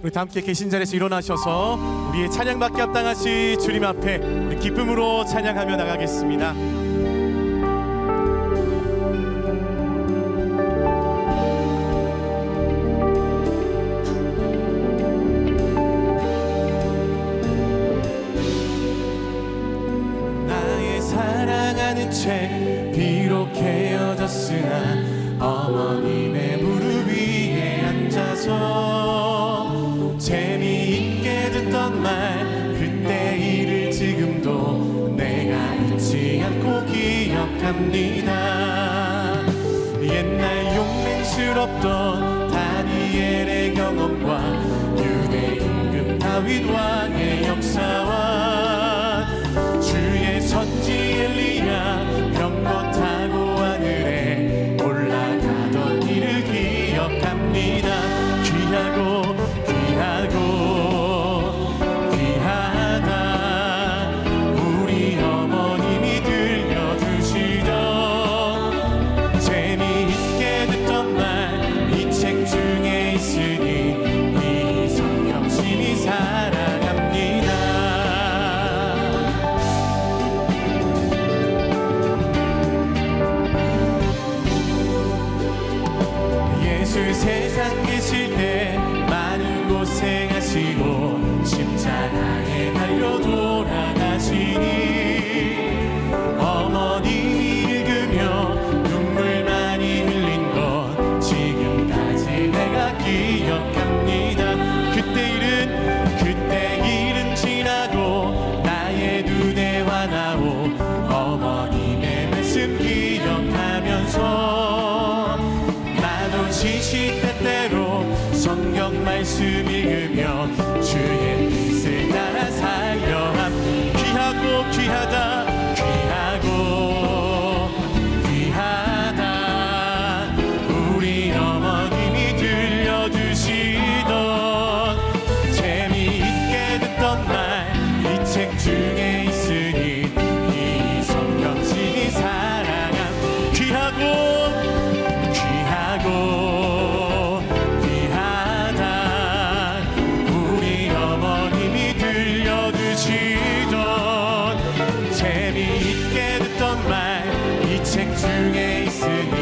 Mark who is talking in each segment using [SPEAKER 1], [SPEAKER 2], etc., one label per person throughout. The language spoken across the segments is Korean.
[SPEAKER 1] 우리 다 함께 계신 자리에서 일어나셔서 우리의 찬양받기 합당하시 주님 앞에 우리 기쁨으로 찬양하며 나가겠습니다. 나의 사랑하는 채 비록 헤어졌으나 어머님의 무릎 위에 앉아서 재미있게 듣던 말 그때 일을 지금도 내가 잊지 않고 기억합니다. 옛날 용맹스럽던 다니엘의 경험과 유대 임금 다윗 왕의 역사와 주의 선지 엘리야 병거 타고 하늘에 올라가던 일을 기억합니다. 귀하고 귀하다 우리 어머님이 들려주시던 재미있게 듣던 말 이 책 중에 있으니 이 성경 심히 사랑합니다. 예수 세상 계실 때 많은 고생하시고 십자가에 달려 돌아가시니 어머니 읽으며 눈물 많이 흘린 것 지금까지 내가 기억합니다. 그때 일은 지나고 나의 눈에 화나오 어머님의 말씀 기억하면서 나도 시시때때로 성경 말씀 읽으며 주의 뜻을 따라 살려함. 귀하다 우리 어머님이 들려주시던 재미있게 듣던 말 이 책 중에 있으니 이 성경 심히 사랑함. 귀하다 우리 어머님이 들려주시던 재미있게 듣던 말 이 책 중에 있으니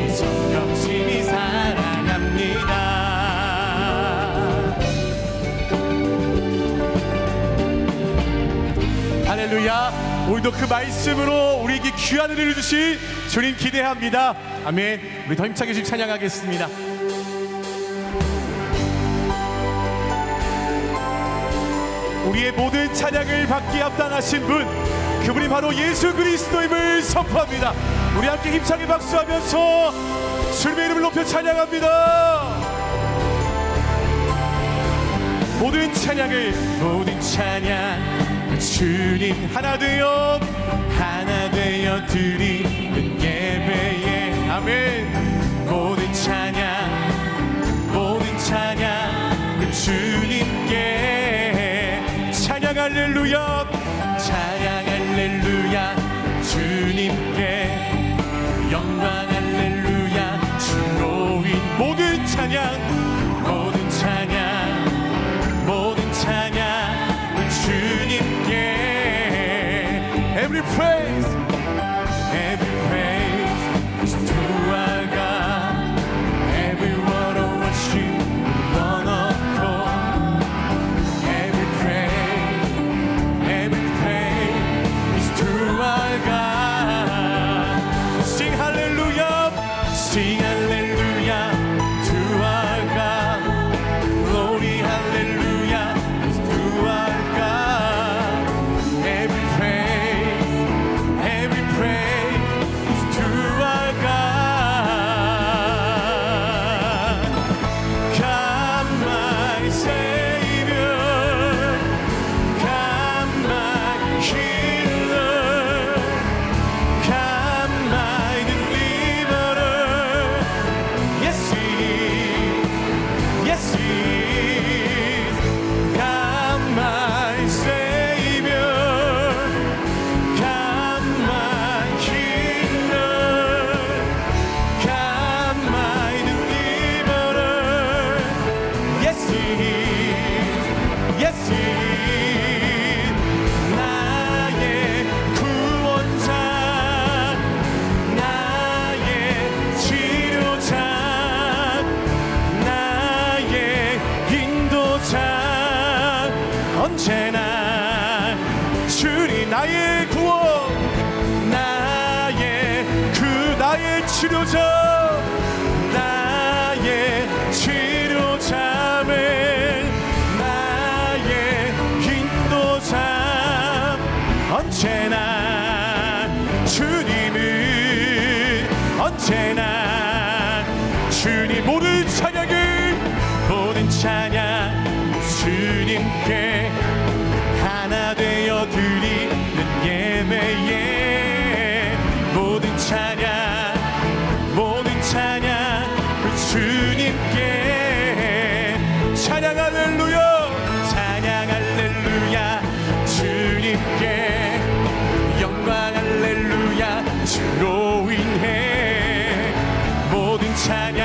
[SPEAKER 1] 이 성경 심히 사랑합니다. 할렐루야. 오늘도 그 말씀으로 우리에게 귀한 은혜를 주신 주님 기대합니다. 아멘. 우리 더 힘차게 지금 찬양하겠습니다. 우리의 모든 찬양을 받기 합당하신 분, 그분이 바로 예수 그리스도임을 선포합니다. 우리 함께 힘차게 박수하면서 주님의 이름을 높여 찬양합니다. 모든 찬양 주님 하나 되어 드리는 예배에 아멘. 모든 찬양 주님께 찬양 할렐루야 주님께 영광 할렐루야 주로인 모든 찬양 주님께 Every praise is to our God. Every word of worship, one accord. Every praise is to our God. Sing hallelujah to our God. Glory hallelujah is to our God. Every praise is to our God. Come my Savior, come my healer, come my deliverer, 치료자, 나의 치료자매, 나의 인도자, 언제나 주님은 언제나 주님. 모든 찬양을, 모든 찬양 주님께 하나 되어 드리는 예배에 모든 찬양, 모든 찬양 주님께 찬양 할렐루야, 찬양 할렐루야 주님께 영광 할렐루야 주로 인해 모든 찬양,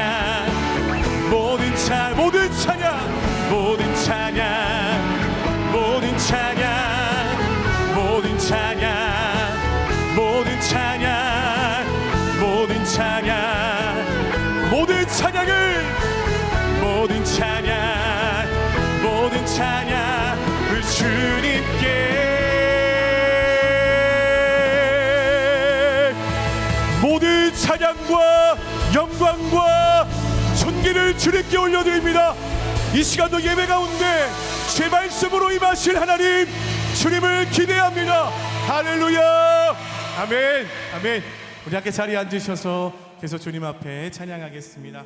[SPEAKER 1] 모든 찬양, 모든 찬양, 모든 찬양, 모든 찬양, 모든 찬양, 모든 찬양, 모든 찬양, 모든 찬양을, 모든 찬양, 모든 찬양을 주님께 모든 찬양과 영광과 존귀를 주님께 올려드립니다. 이 시간도 예배 가운데 제 말씀으로 임하실 하나님 주님을 기대합니다. 할렐루야. 아멘. 아멘. 우리 함께 자리에 앉으셔서 계속 주님 앞에 찬양하겠습니다.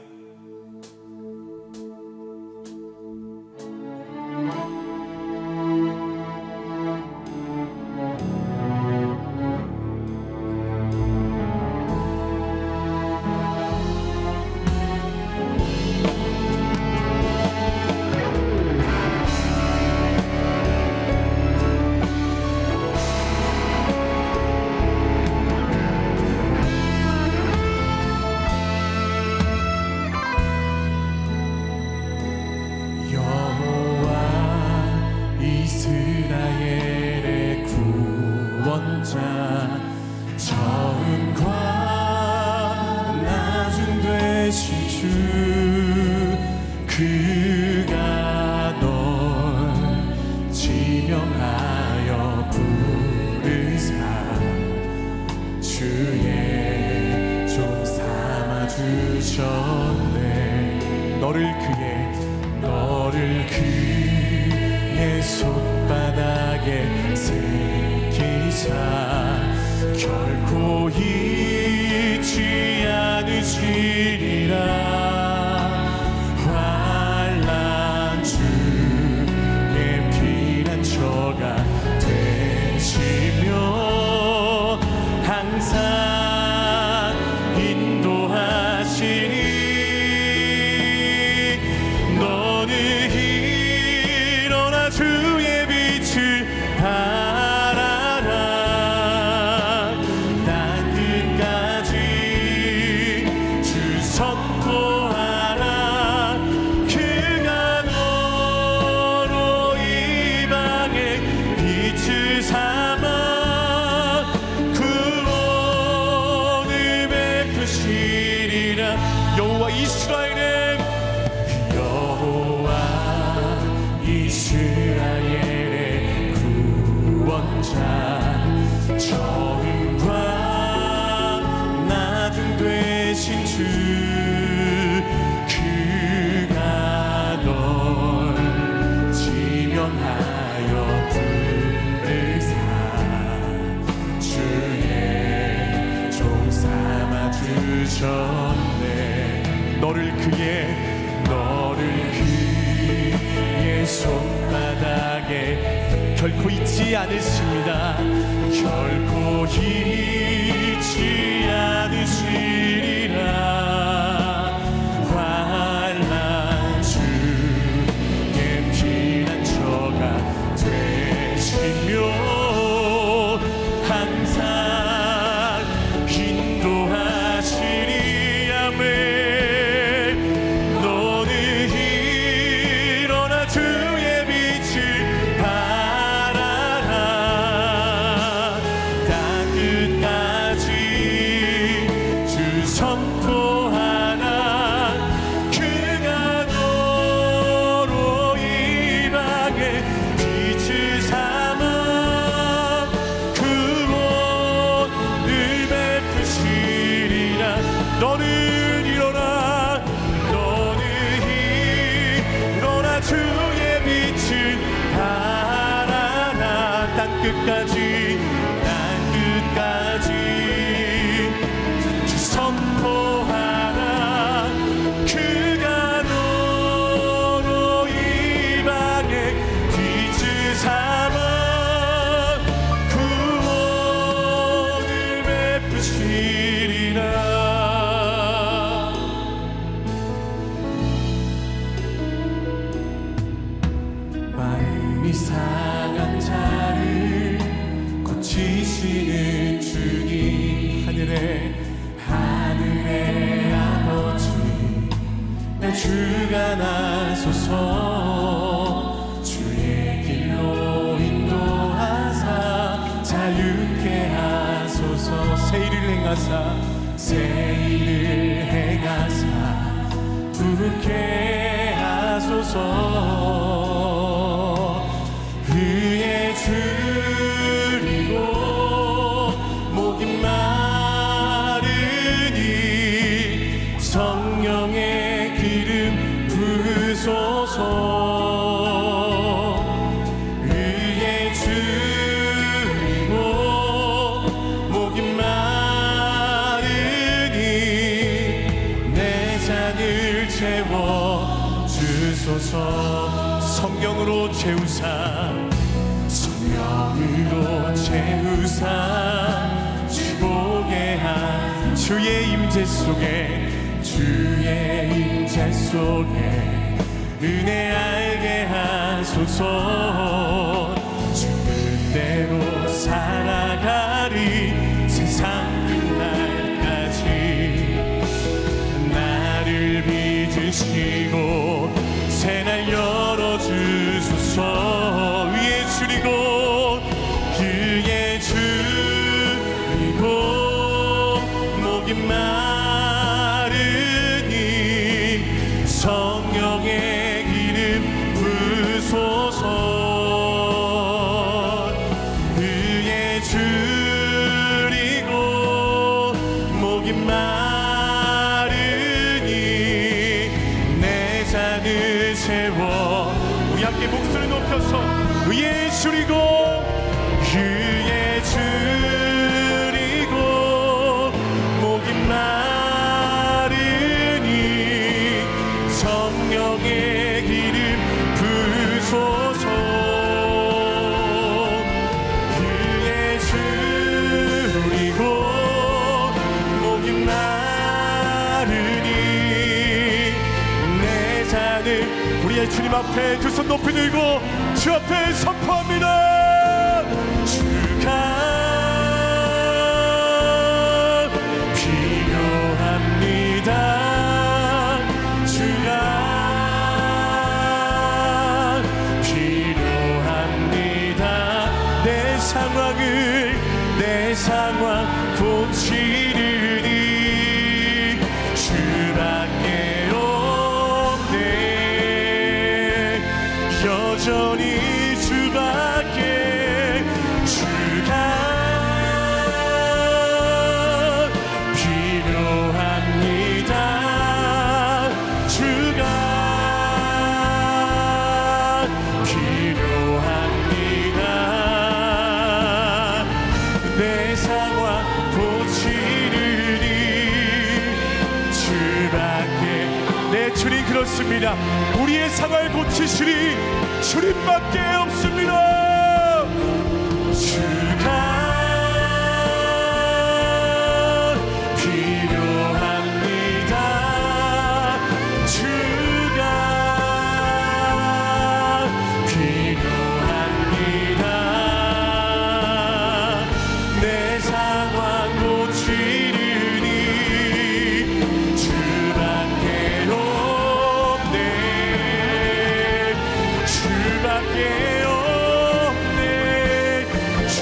[SPEAKER 1] 이스라엘의 구원자, 처음과 나중 되신 주, 그가 널 지명하여 부르사 주의 종 삼아 주셨네. 너를 그의 손바닥에 새기사 결코 잊지 않으시리라. 환난 중에 피난처가 되시며 항상 인도하시니 주의 빛을 바라라. 땅끝까지 주 선포하라. 그가 너로 이방에 빛을 삼아 구원을 베푸시리라. 여호와 이스라엘의 구원자, 처음과 나중 되신 주, 그가 널 지명하여 부르사 주의 종 삼아 주셨네. 너를 그의 손바닥에 결코 잊지 않으십니다. 결코 잊지 않으시리라. 환난 중에 피난처가 되시며 항상 인도하시리. 아멘. 끝까지 너는 일어나, 너는 일어나. 주의 빛을 달아나. 땅끝까지 선포하라. 그가 너로 이방에 빛을 삼아 구원을 베푸시리라. 마음이 상한 자를 고치시는 주님, 하늘의 아버지, 내 주가 나소서. 주의 길로 인도하사 자유케 하소서. 새 일을 행하사 부르게 하소서. 그의 줄이고 목이 마르니 성령의 기름 부으소서. 그의 줄이고 목이 마르니 내 잔을 채워 주소서. 성령으로 채우사, 성령으로 채우사 주보게 한 주의 임재 속에, 주의 임재 속에 은혜 알게 하소서. 주 뜻대로 살아가리 세상 끝날까지. 나를 믿으시고 새날 열어주소서. 위에 줄이고 그의 줄이고 목이 마르니 성령의 기름 부으소서. 그의 줄이고 목이 마르니 내 잔을 채워. 우리 함께 목소리 높여서 그의 줄이고 그의 줄이고 목이 마르니 성령의 기름 부으소서. 그의 줄이고 목이 마르니 내 잔을. 우리의 주님 앞에 두 손 높이 들고 주 앞에 선포합니다. 주가 필요합니다. 주가 필요합니다. 내 상황 고치리니 주밖에 없네. 여전히 주밖에. 주가 필요합니다. 주가 필요합니다. 내 상황 고치리니 주밖에. 내 주님 그렇습니다. 우리의 상황을 고치시리 주님밖에 없습니다. 주가 필요합니다. 주가 필요합니다. 내 상황 고치리니 주밖에 없네. 주밖에 없네. 주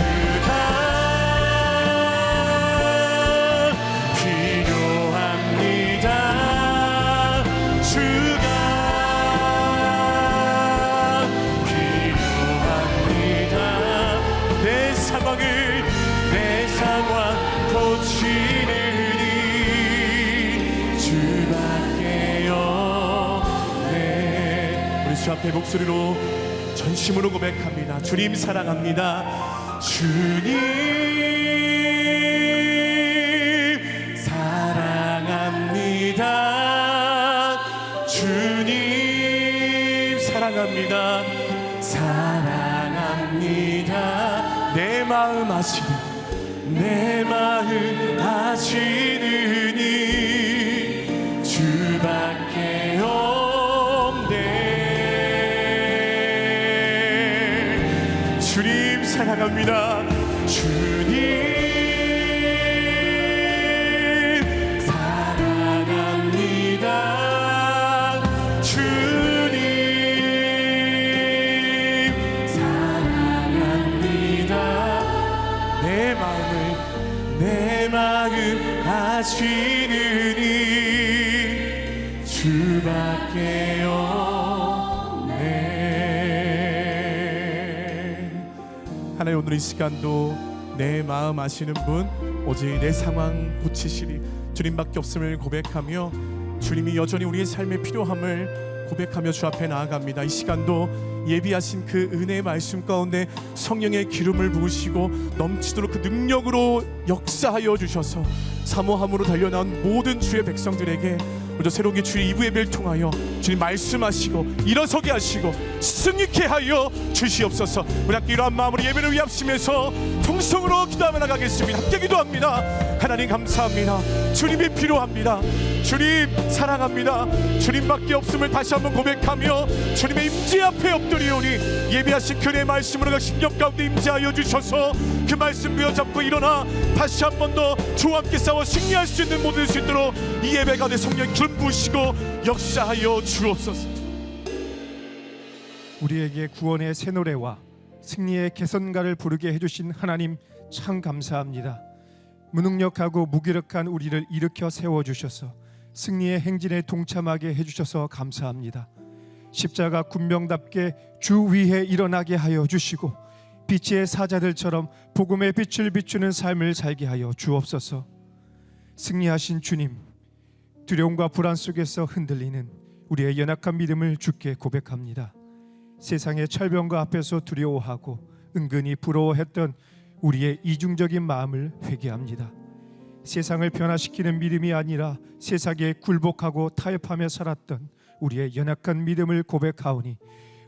[SPEAKER 1] 주 앞에 목소리로 전심으로 고백합니다. 주님 사랑합니다. 주님 사랑합니다. 주님 사랑합니다. 사랑합니다. 내 마음 아시는 내 마음 아시는 이 주밖에 없네. 주님 사랑합니다. 주님 사랑합니다. 주님 사랑합니다. 내 마음 아시는 이 주밖에 없네. 하나님, 오늘 이 시간도 내 마음 아시는 분, 오직 내 상황 고치시리 주님밖에 없음을 고백하며 주님이 여전히 우리의 삶에 필요함을 고백하며 주 앞에 나아갑니다. 이 시간도 예비하신 그 은혜의 말씀 가운데 성령의 기름을 부으시고 넘치도록 그 능력으로 역사하여 주셔서 사모함으로 달려나온 모든 주의 백성들에게 먼저 새롭게 주의 2부 예배를 통하여 주님 말씀하시고 일어서게 하시고 승리케 하여 주시옵소서. 우리 함께 이러한 마음으로 예배를 위해 합심해서 통성으로 기도하며 나가겠습니다. 함께 기도합니다. 하나님 감사합니다. 주님이 필요합니다. 주님 사랑합니다. 주님밖에 없음을 다시 한번 고백하며 주님의 임재 앞에 엎드리오니 예비하신 그의 말씀으로 각 심령 가운데 임재하여 주셔서 그 말씀 부여잡고 일어나 다시 한 번 더 주와 함께 싸워 승리할 수 있는 모든 수 있도록 이 예배 가운데 성령 기름 부으시고 역사하여 주옵소서.
[SPEAKER 2] 우리에게 구원의 새 노래와 승리의 개선가를 부르게 해주신 하나님 참 감사합니다. 무능력하고 무기력한 우리를 일으켜 세워주셔서 승리의 행진에 동참하게 해주셔서 감사합니다. 십자가 군병답게 주 위에 일어나게 하여 주시고 빛의 사자들처럼 복음의 빛을 비추는 삶을 살게 하여 주옵소서. 승리하신 주님, 두려움과 불안 속에서 흔들리는 우리의 연약한 믿음을 주께 고백합니다. 세상의 철병과 앞에서 두려워하고 은근히 부러워했던 우리의 이중적인 마음을 회개합니다. 세상을 변화시키는 믿음이 아니라 세상에 굴복하고 타협하며 살았던 우리의 연약한 믿음을 고백하오니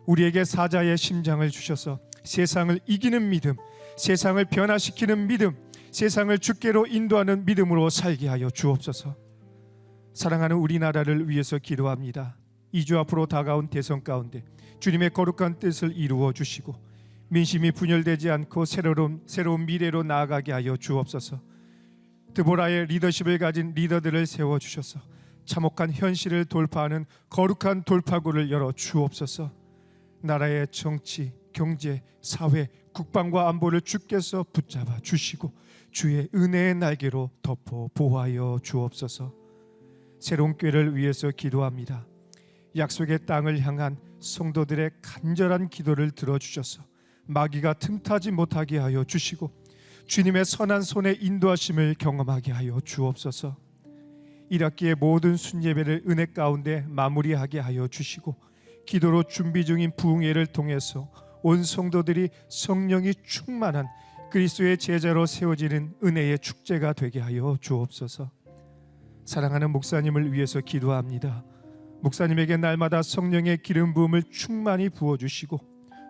[SPEAKER 2] 우리에게 사자의 심장을 주셔서 세상을 이기는 믿음, 세상을 변화시키는 믿음, 세상을 주께로 인도하는 믿음으로 살게 하여 주옵소서. 사랑하는 우리나라를 위해서 기도합니다. 2주 앞으로 다가온 대선 가운데 주님의 거룩한 뜻을 이루어 주시고 민심이 분열되지 않고 새로운 미래로 나아가게 하여 주옵소서. 드보라의 리더십을 가진 리더들을 세워주셔서 참혹한 현실을 돌파하는 거룩한 돌파구를 열어 주옵소서. 나라의 정치, 경제, 사회, 국방과 안보를 주께서 붙잡아 주시고 주의 은혜의 날개로 덮어 보호하여 주옵소서. 새로운 꾀를 위해서 기도합니다. 약속의 땅을 향한 성도들의 간절한 기도를 들어주셔서 마귀가 틈타지 못하게 하여 주시고 주님의 선한 손의 인도하심을 경험하게 하여 주옵소서. 1학기의 모든 순예배를 은혜 가운데 마무리하게 하여 주시고 기도로 준비 중인 부흥회를 통해서 온 성도들이 성령이 충만한 그리스도의 제자로 세워지는 은혜의 축제가 되게 하여 주옵소서. 사랑하는 목사님을 위해서 기도합니다. 목사님에게 날마다 성령의 기름 부음을 충만히 부어주시고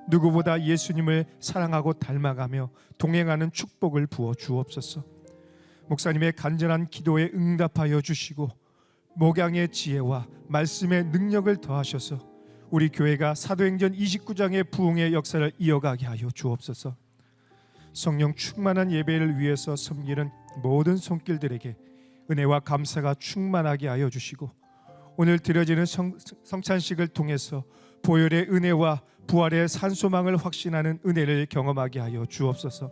[SPEAKER 2] 누구보다 예수님을 사랑하고 닮아가며 동행하는 축복을 부어 주옵소서. 목사님의 간절한 기도에 응답하여 주시고 목양의 지혜와 말씀의 능력을 더하셔서 우리 교회가 사도행전 29장의 부흥의 역사를 이어가게 하여 주옵소서. 성령 충만한 예배를 위해서 섬기는 모든 손길들에게 은혜와 감사가 충만하게 하여 주시고 오늘 드려지는 성찬식을 통해서 보혈의 은혜와 부활의 산소망을 확신하는 은혜를 경험하게 하여 주옵소서.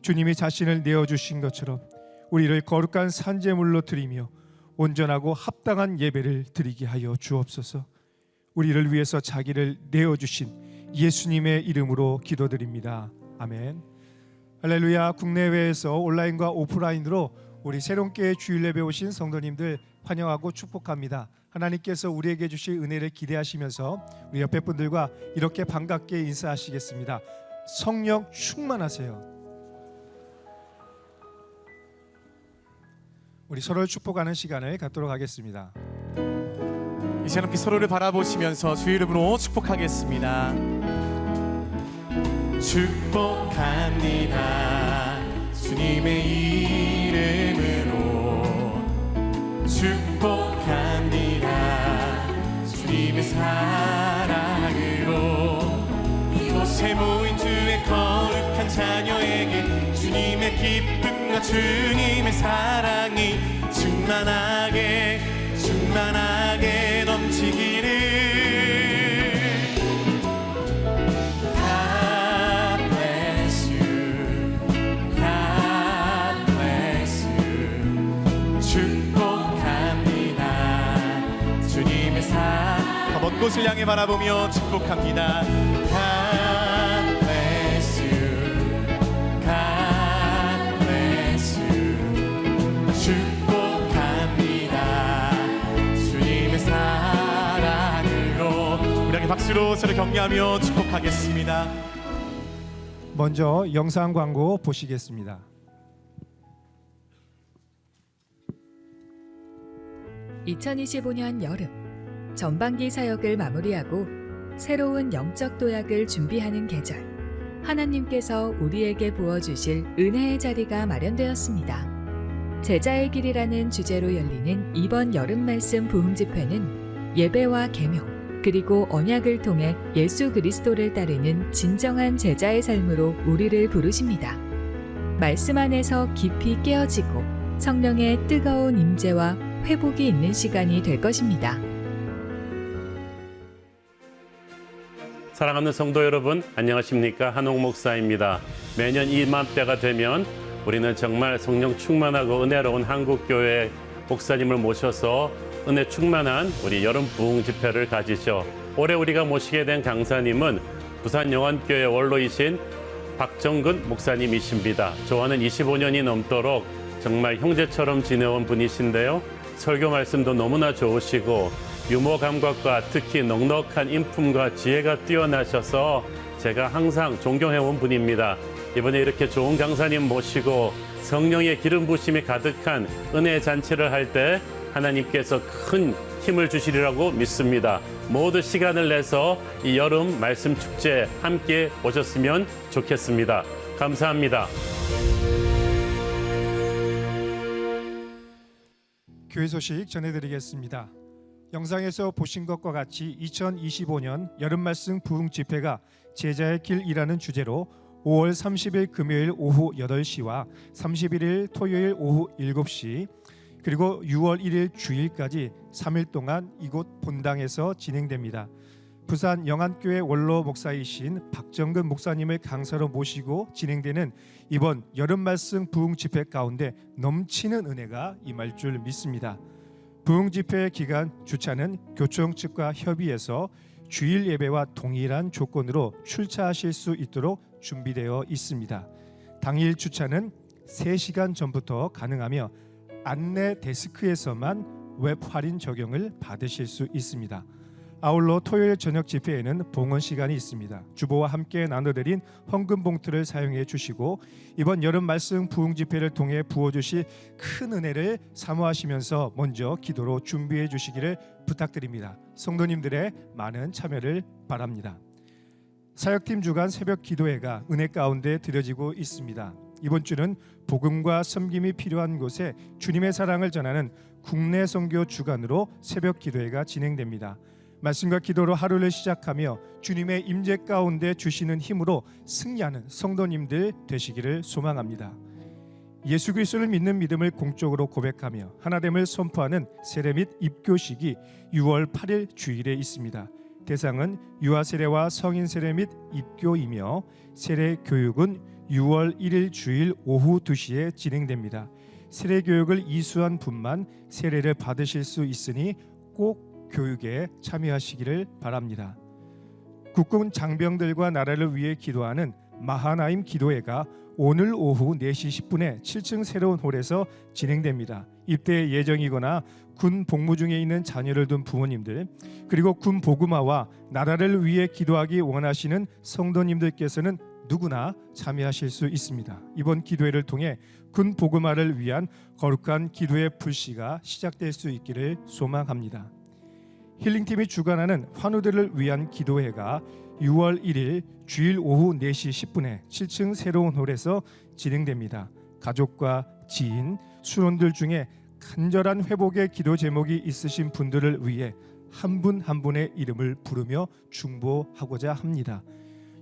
[SPEAKER 2] 주님이 자신을 내어주신 것처럼 우리를 거룩한 산제물로 드리며 온전하고 합당한 예배를 드리게 하여 주옵소서. 우리를 위해서 자기를 내어주신 예수님의 이름으로 기도드립니다. 아멘. 할렐루야. 국내외에서 온라인과 오프라인으로 우리 새롭게 주일 예배 오신 성도님들 환영하고 축복합니다. 하나님께서 우리에게 주실 은혜를 기대하시면서 우리 옆에 분들과 이렇게 반갑게 인사하시겠습니다. 성령 충만하세요. 우리 서로를 축복하는 시간을 갖도록 하겠습니다.
[SPEAKER 1] 이 시간 함께 서로를 바라보시면서 주의 이름으로 축복하겠습니다. 축복합니다. 주님의 이름으로 축복합니다. 주님의 사랑으로 이곳에 모인 주의 거룩한 자녀에게 주님의 기쁨과 주님의 사랑이 충만하게 넘치기를. God bless you, God bless you. 축복합니다. 주님의 먼 곳을 향해 바라보며 축복합니다. God bless you, God bless you. 축복합니다. 주님의 사랑으로. 우리 함께 박수로 서로 격려하며 축복하겠습니다.
[SPEAKER 2] 먼저 영상 광고 보시겠습니다.
[SPEAKER 3] (2025년) 여름 전반기 사역을 마무리하고 새로운 영적 도약을 준비하는 계절, 하나님께서 우리에게 부어주실 은혜의 자리가 마련되었습니다. 제자의 길이라는 주제로 열리는 이번 여름 말씀 부흥 집회는 예배와 계명 그리고 언약을 통해 예수 그리스도를 따르는 진정한 제자의 삶으로 우리를 부르십니다. 말씀 안에서 깊이 깨어지고 성령의 뜨거운 임재와 회복이 있는 시간이 될 것입니다.
[SPEAKER 4] 사랑하는 성도 여러분, 안녕하십니까? 한옥 목사입니다. 매년 이맘때가 되면 우리는 정말 성령 충만하고 은혜로운 한국교회 목사님을 모셔서 은혜 충만한 우리 여름 부흥 집회를 가지죠. 올해 우리가 모시게 된 강사님은 부산 영안교회 원로이신 박정근 목사님이십니다. 저와는 25년이 넘도록 정말 형제처럼 지내온 분이신데요. 설교 말씀도 너무나 좋으시고 유머 감각과 특히 넉넉한 인품과 지혜가 뛰어나셔서 제가 항상 존경해온 분입니다. 이번에 이렇게 좋은 강사님 모시고 성령의 기름 부심이 가득한 은혜의 잔치를 할 때 하나님께서 큰 힘을 주시리라고 믿습니다. 모두 시간을 내서 이 여름 말씀 축제 함께 오셨으면 좋겠습니다. 감사합니다.
[SPEAKER 2] 교회 소식 전해드리겠습니다. 영상에서 보신 것과 같이 2025년 여름 말씀 부흥 집회가 제자의 길이라는 주제로 5월 30일 금요일 오후 8시와 31일 토요일 오후 7시 그리고 6월 1일 주일까지 3일 동안 이곳 본당에서 진행됩니다. 부산 영안교회 원로 목사이신 박정근 목사님을 강사로 모시고 진행되는 이번 여름 말씀 부흥 집회 가운데 넘치는 은혜가 임할 줄 믿습니다. 부흥 집회 기간 주차는 교총 측과 협의해서 주일 예배와 동일한 조건으로 출차하실 수 있도록 준비되어 있습니다. 당일 주차는 3시간 전부터 가능하며 안내 데스크에서만 웹 할인 적용을 받으실 수 있습니다. 아울러 토요일 저녁 집회에는 봉헌 시간이 있습니다. 주보와 함께 나눠드린 헌금 봉투를 사용해 주시고 이번 여름 말씀 부흥 집회를 통해 부어주실 큰 은혜를 사모하시면서 먼저 기도로 준비해 주시기를 부탁드립니다. 성도님들의 많은 참여를 바랍니다. 사역팀 주간 새벽 기도회가 은혜 가운데 드려지고 있습니다. 이번 주는 복음과 섬김이 필요한 곳에 주님의 사랑을 전하는 국내 선교 주간으로 새벽 기도회가 진행됩니다. 말씀과 기도로 하루를 시작하며 주님의 임재 가운데 주시는 힘으로 승리하는 성도님들 되시기를 소망합니다. 예수 그리스도를 믿는 믿음을 공적으로 고백하며 하나됨을 선포하는 세례 및 입교식이 6월 8일 주일에 있습니다. 대상은 유아 세례와 성인 세례 및 입교이며 세례 교육은 6월 1일 주일 오후 2시에 진행됩니다. 세례 교육을 이수한 분만 세례를 받으실 수 있으니 꼭 교육에 참여하시기를 바랍니다. 국군 장병들과 나라를 위해 기도하는 마하나임 기도회가 오늘 오후 4시 10분에 7층 새로운 홀에서 진행됩니다. 입대 예정이거나 군 복무 중에 있는 자녀를 둔 부모님들, 그리고 군 복음화와 나라를 위해 기도하기 원하시는 성도님들께서는 누구나 참여하실 수 있습니다. 이번 기도회를 통해 군 복음화를 위한 거룩한 기도의 불씨가 시작될 수 있기를 소망합니다. 힐링팀이 주관하는 환우들을 위한 기도회가 6월 1일 주일 오후 4시 10분에 7층 새로운 홀에서 진행됩니다. 가족과 지인, 수론들 중에 간절한 회복의 기도 제목이 있으신 분들을 위해 한 분 한 분의 이름을 부르며 중보하고자 합니다.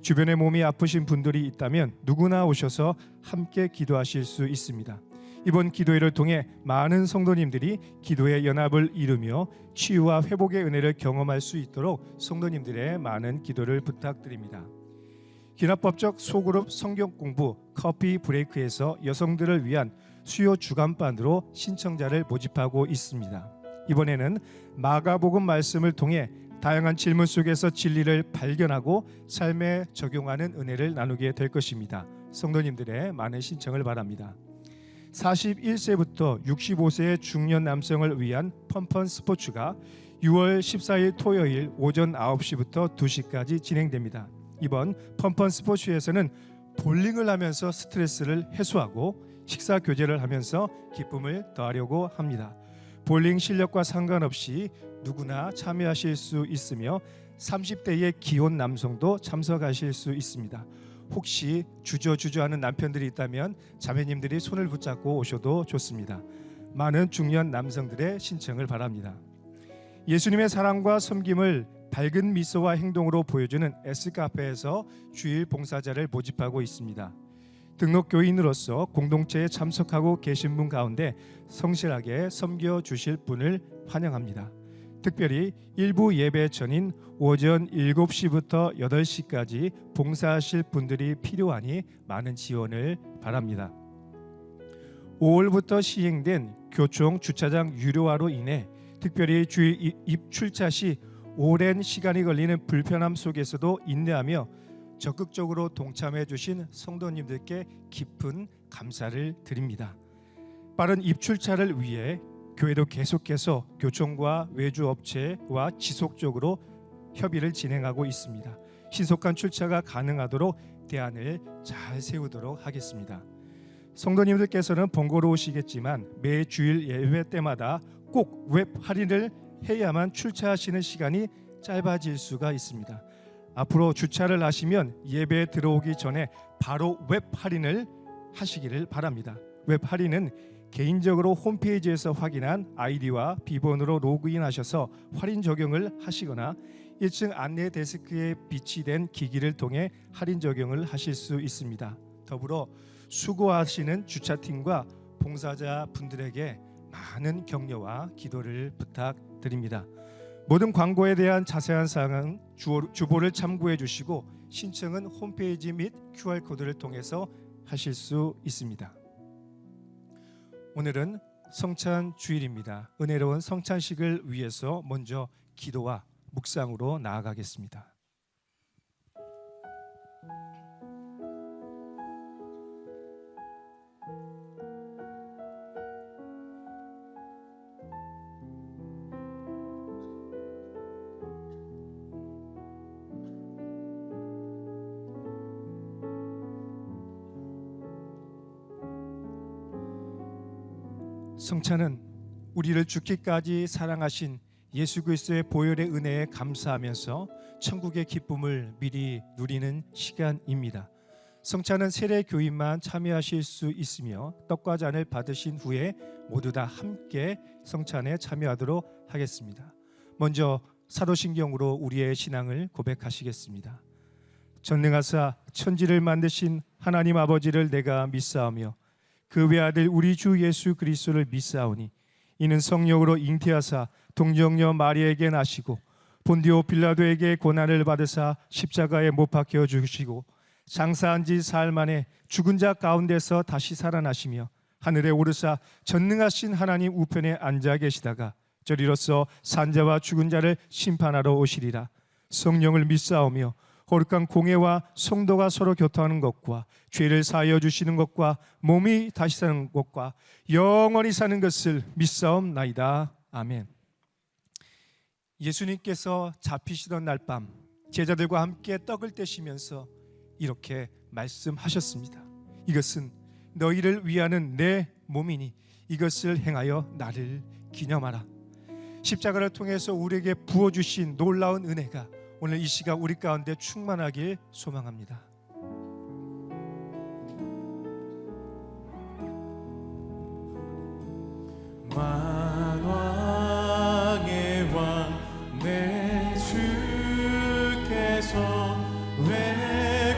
[SPEAKER 2] 주변에 몸이 아프신 분들이 있다면 누구나 오셔서 함께 기도하실 수 있습니다. 이번 기도회를 통해 많은 성도님들이 기도의 연합을 이루며 치유와 회복의 은혜를 경험할 수 있도록 성도님들의 많은 기도를 부탁드립니다. 기납법적 소그룹 성경 공부 커피 브레이크에서 여성들을 위한 수요 주간반으로 신청자를 모집하고 있습니다. 이번에는 마가복음 말씀을 통해 다양한 질문 속에서 진리를 발견하고 삶에 적용하는 은혜를 나누게 될 것입니다. 성도님들의 많은 신청을 바랍니다. 41세부터 65세의 중년 남성을 위한 펀펀 스포츠가 6월 14일 토요일 오전 9시부터 2시까지 진행됩니다. 이번 펀펀 스포츠에서는 볼링을 하면서 스트레스를 해소하고 식사 교제를 하면서 기쁨을 더하려고 합니다. 볼링 실력과 상관없이 누구나 참여하실 수 있으며 30대의 기혼 남성도 참석하실 수 있습니다. 혹시 주저하는 남편들이 있다면 자매님들이 손을 붙잡고 오셔도 좋습니다. 많은 중년 남성들의 신청을 바랍니다. 예수님의 사랑과 섬김을 밝은 미소와 행동으로 보여주는 S카페에서 주일 봉사자를 모집하고 있습니다. 등록교인으로서 공동체에 참석하고 계신 분 가운데 성실하게 섬겨주실 분을 환영합니다. 특별히 일부 예배 전인 오전 7시부터 8시까지 봉사하실 분들이 필요하니 많은 지원을 바랍니다. 5월부터 시행된 교총 주차장 유료화로 인해 특별히 주일 입출차 시 오랜 시간이 걸리는 불편함 속에서도 인내하며 적극적으로 동참해 주신 성도님들께 깊은 감사를 드립니다. 빠른 입출차를 위해 교회도 계속해서 교총과 외주업체와 지속적으로 협의를 진행하고 있습니다. 신속한 출차가 가능하도록 대안을 잘 세우도록 하겠습니다. 성도님들께서는 번거로우시겠지만 매 주일 예배 때마다 꼭 웹 할인을 해야만 출차하시는 시간이 짧아질 수가 있습니다. 앞으로 주차를 하시면 예배에 들어오기 전에 바로 웹 할인을 하시기를 바랍니다. 웹 할인은 개인적으로 홈페이지에서 확인한 아이디와 비번으로 로그인하셔서 할인 적용을 하시거나 1층 안내 데스크에 비치된 기기를 통해 할인 적용을 하실 수 있습니다. 더불어 수고하시는 주차팀과 봉사자 분들에게 많은 격려와 기도를 부탁드립니다. 모든 광고에 대한 자세한 사항은 주보를 참고해 주시고 신청은 홈페이지 및 QR코드를 통해서 하실 수 있습니다. 오늘은 성찬 주일입니다. 은혜로운 성찬식을 위해서 먼저 기도와 묵상으로 나아가겠습니다. 성찬은 우리를 죽기까지 사랑하신 예수 그리스도의 보혈의 은혜에 감사하면서 천국의 기쁨을 미리 누리는 시간입니다. 성찬은 세례 교인만 참여하실 수 있으며 떡과 잔을 받으신 후에 모두 다 함께 성찬에 참여하도록 하겠습니다. 먼저 사도신경으로 우리의 신앙을 고백하시겠습니다. 전능하사 천지를 만드신 하나님 아버지를 내가 믿사오며 그 외아들 우리 주 예수 그리스도를 믿사오니 이는 성령으로 잉태하사 동정녀 마리아에게 나시고 본디오 빌라도에게 고난을 받으사 십자가에 못 박혀 죽으시고 장사한 지 사흘 만에 죽은 자 가운데서 다시 살아나시며 하늘에 오르사 전능하신 하나님 우편에 앉아 계시다가 저리로서 산자와 죽은 자를 심판하러 오시리라. 성령을 믿사오며 거룩한 공예와 성도가 서로 교통하는 것과 죄를 사하여 주시는 것과 몸이 다시 사는 것과 영원히 사는 것을 믿사옵나이다. 아멘. 예수님께서 잡히시던 날 밤 제자들과 함께 떡을 떼시면서 이렇게 말씀하셨습니다. 이것은 너희를 위하는 내 몸이니 이것을 행하여 나를 기념하라. 십자가를 통해서 우리에게 부어주신 놀라운 은혜가 오늘 이 시간 우리 가운데 충만하길 소망합니다.
[SPEAKER 1] 만왕의 왕 내 주께서 왜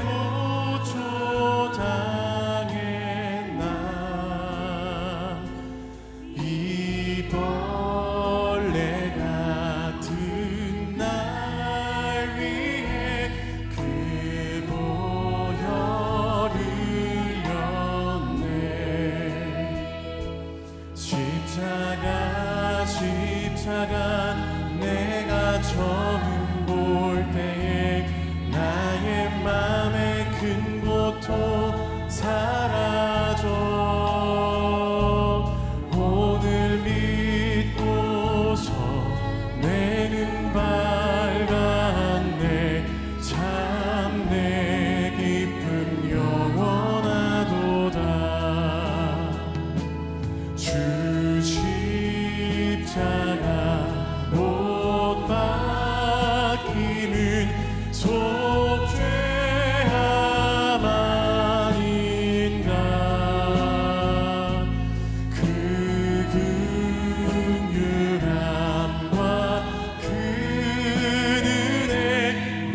[SPEAKER 1] 고초당했나 이 벌레 같은 날 위해 그 보혈을 흘렸네. 십자가 내가 처음 볼 때에 나의 맘의 큰 고통 사라져 오늘 믿고서 내는 밝았네. 참 내 기쁨 영원하도다. 주 십자가 못 박히는 속죄함 아닌가. 그 긍휼함과 그 은혜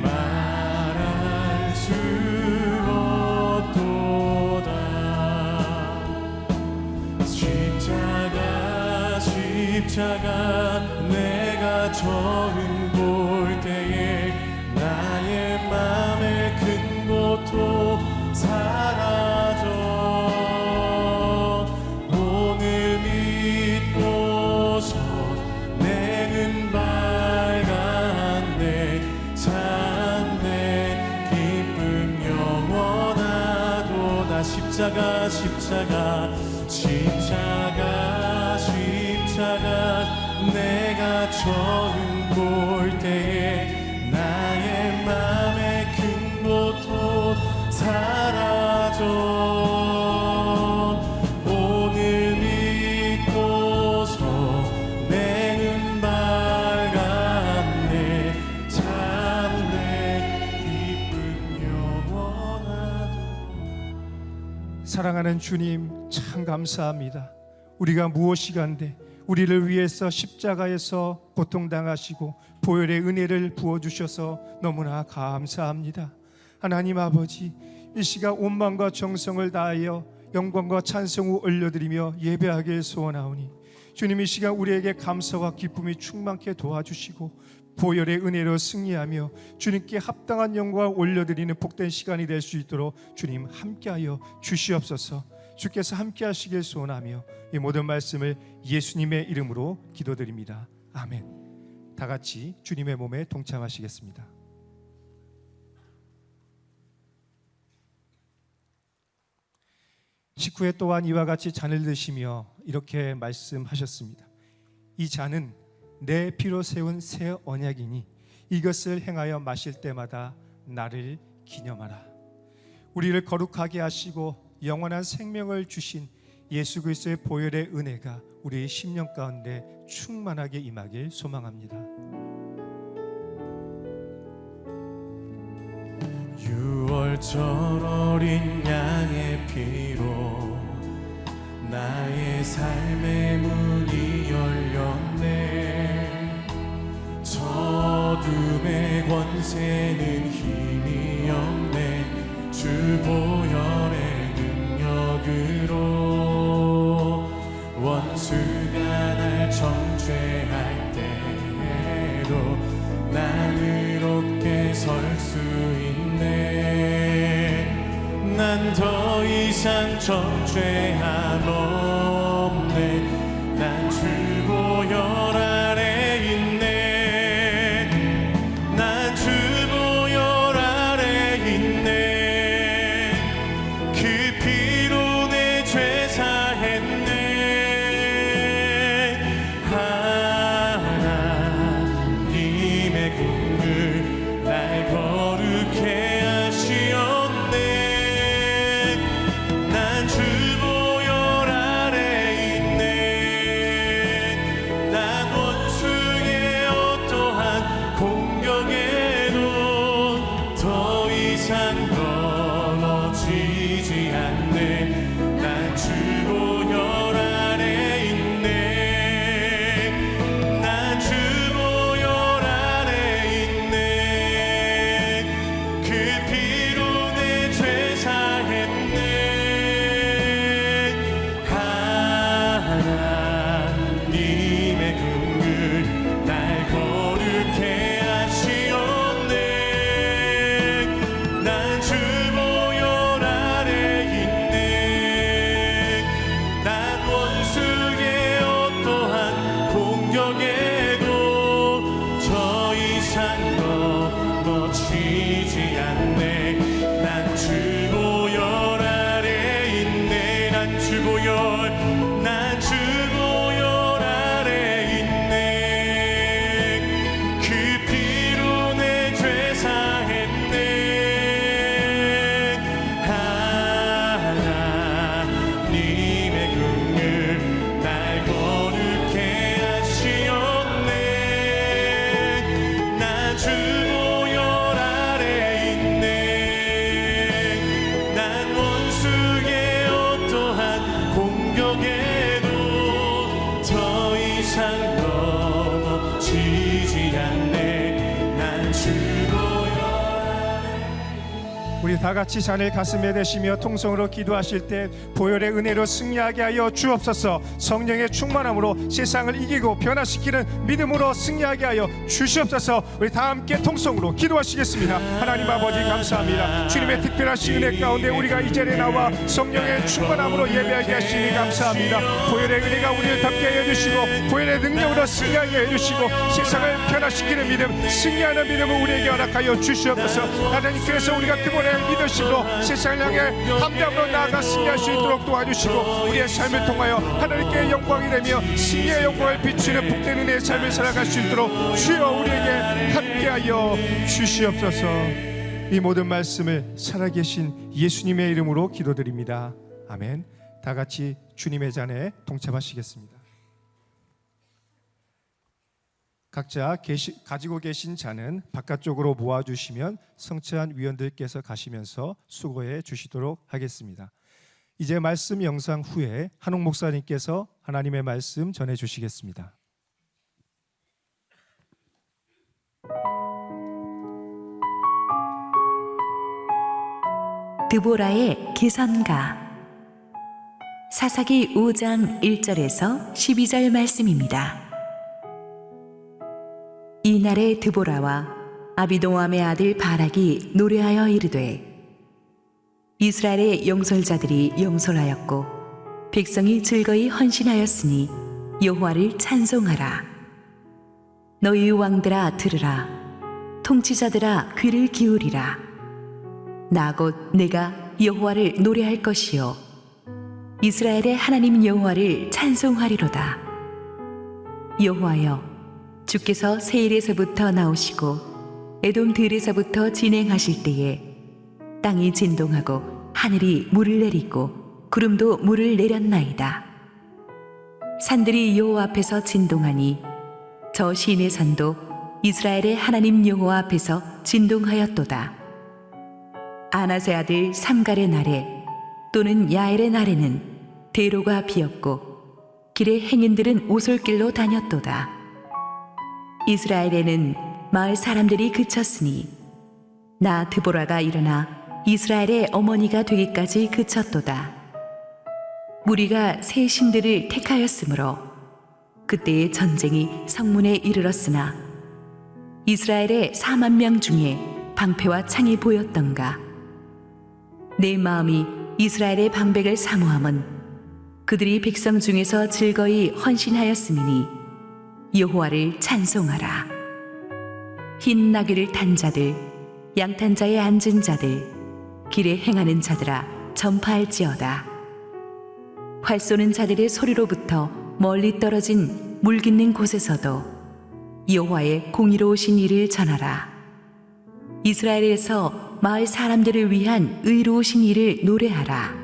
[SPEAKER 1] 말할 수 없도다. 십자가 내가 처음 볼 때에 나의 맘의 큰 고통 사라져 오늘 믿고서 내는 밝았네. 참 내 기쁨 영원하도다. 십자가 내가 처음 볼 때에 나의 맘의 큰 고통 사라져 오늘 믿고서 내는 밝았네. 참 내 기쁨 영원하도.
[SPEAKER 2] 사랑하는 주님, 참 감사합니다. 우리가 무엇이간데 우리를 위해서 십자가에서 고통당하시고 보혈의 은혜를 부어주셔서 너무나 감사합니다. 하나님 아버지, 이 시간 온 마음과 정성을 다하여 영광과 찬송을 올려드리며 예배하길 소원하오니 주님, 이 시간 우리에게 감사와 기쁨이 충만케 도와주시고 보혈의 은혜로 승리하며 주님께 합당한 영광을 올려드리는 복된 시간이 될 수 있도록 주님 함께하여 주시옵소서. 주께서 함께 하시길 소원하며 이 모든 말씀을 예수님의 이름으로 기도드립니다. 아멘. 다 같이 주님의 몸에 동참하시겠습니다. 식후에 또한 이와 같이 잔을 드시며 이렇게 말씀하셨습니다. 이 잔은 내 피로 세운 새 언약이니 이것을 행하여 마실 때마다 나를 기념하라. 우리를 거룩하게 하시고 영원한 생명을 주신 예수 그리스도의 보혈의 은혜가 우리의 심령 가운데 충만하게 임하길 소망합니다.
[SPEAKER 1] 유월절 어린 양의 피로 나의 삶의 문이 열렸네. 저둠의 권세는 힘이 없네. 주 보혈의 능력으로 원수가 날 정죄할 때에도 난 의롭게 설 수 있네. 난 더 이상 정죄함 없네. 난 주 보혈 안에 있네. 난 주 보혈 안에 공격에도 더 이상 넘어지지 않네. 난 주보혈 아래 있네. 난 주보혈 아래 있네. 그 피로 내 죄 사했네. 하나님의 긍휼 날 거룩해 하시었네. 난 주보혈 아래 있네. 난 원수의 어떠한 공격에도 더 이상 넘어지지 않네. 난 주보혈
[SPEAKER 2] 우리 다 같이 잔을 가슴에 대시며 통성으로 기도하실 때 보혈의 은혜로 승리하게 하여 주옵소서. 성령의 충만함으로 세상을 이기고 변화시키는 믿음으로 승리하게 하여 주시옵소서. 우리 다 함께 통성으로 기도하시겠습니다. 하나님 아버지 감사합니다. 주님의 특별하신 은혜 가운데 우리가 이 자리에 나와 성령의 충만함으로 예배하게 하시니 감사합니다. 보혈의 은혜가 우리를 덮게 하여 주시고 보혈의 능력으로 승리하게 해주시고 세상을 변화시키는 믿음, 승리하는 믿음을 우리에게 허락하여 주시옵소서. 하나님, 그래서 우리가 그분의 믿으심으로 세상을 향해 담대함으로 나아가 승리할 수 있도록 도와주시고 우리의 삶을 통하여 하나님께 영광이 되며 승리의 영광을 비추는 복된 은혜의 삶을 살아갈 수 있도록 주여 우리에게 함께하여 주시옵소서. 이 모든 말씀을 살아계신 예수님의 이름으로 기도드립니다. 아멘. 다 같이 주님의 잔에 동참하시겠습니다. 각자 가지고 계신 잔은 바깥쪽으로 모아주시면 성찬 위원들께서 가시면서 수고해 주시도록 하겠습니다. 이제 말씀 영상 후에 한옥 목사님께서 하나님의 말씀 전해 주시겠습니다.
[SPEAKER 5] 드보라의 개선가. 사사기 5장 1절에서 12절 말씀입니다. 이날에 드보라와 아비노암의 아들 바락이 노래하여 이르되 이스라엘의 용솔자들이 용솔하였고 백성이 즐거이 헌신하였으니 여호와를 찬송하라. 너희 왕들아 들으라. 통치자들아 귀를 기울이라. 나 곧 내가 여호와를 노래할 것이요 이스라엘의 하나님 여호와를 찬송하리로다. 여호와여, 주께서 세일에서부터 나오시고 에돔 들에서부터 진행하실 때에 땅이 진동하고 하늘이 물을 내리고 구름도 물을 내렸나이다. 산들이 여호와 앞에서 진동하니 저 시내 산도 이스라엘의 하나님 여호와 앞에서 진동하였도다. 아나세 아들 삼갈의 날에 또는 야엘의 날에는 대로가 비었고 길의 행인들은 오솔길로 다녔도다. 이스라엘에는 마을 사람들이 그쳤으니 나 드보라가 일어나 이스라엘의 어머니가 되기까지 그쳤도다. 무리가 새 신들을 택하였으므로 그때의 전쟁이 성문에 이르렀으나 이스라엘의 4만 명 중에 방패와 창이 보였던가. 내 마음이 이스라엘의 방백을 사모함은 그들이 백성 중에서 즐거이 헌신하였음이니 여호와를 찬송하라. 흰 나귀를 탄 자들, 양탄 자에 앉은 자들, 길에 행하는 자들아 전파할지어다. 활 쏘는 자들의 소리로부터 멀리 떨어진 물 깃는 곳에서도 여호와의 공의로우신 일을 전하라. 이스라엘에서 마을 사람들을 위한 의로우신 일을 노래하라.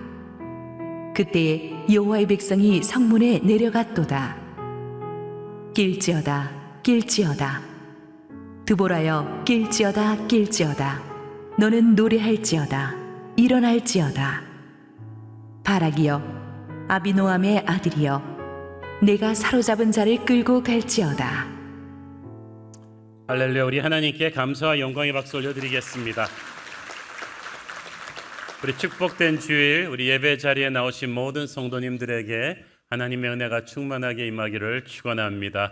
[SPEAKER 5] 그때에 여호와의 백성이 성문에 내려갔도다. 낄지어다 낄지어다. 드보라여 낄지어다 낄지어다. 너는 노래할지어다 일어날지어다. 바락이여 아비노암의 아들이여 내가 사로잡은 자를 끌고 갈지어다.
[SPEAKER 4] 할렐루야. 우리 하나님께 감사와 영광의 박수 올려드리겠습니다. 우리 축복된 주일 우리 예배 자리에 나오신 모든 성도님들에게 하나님의 은혜가 충만하게 임하기를 축원합니다.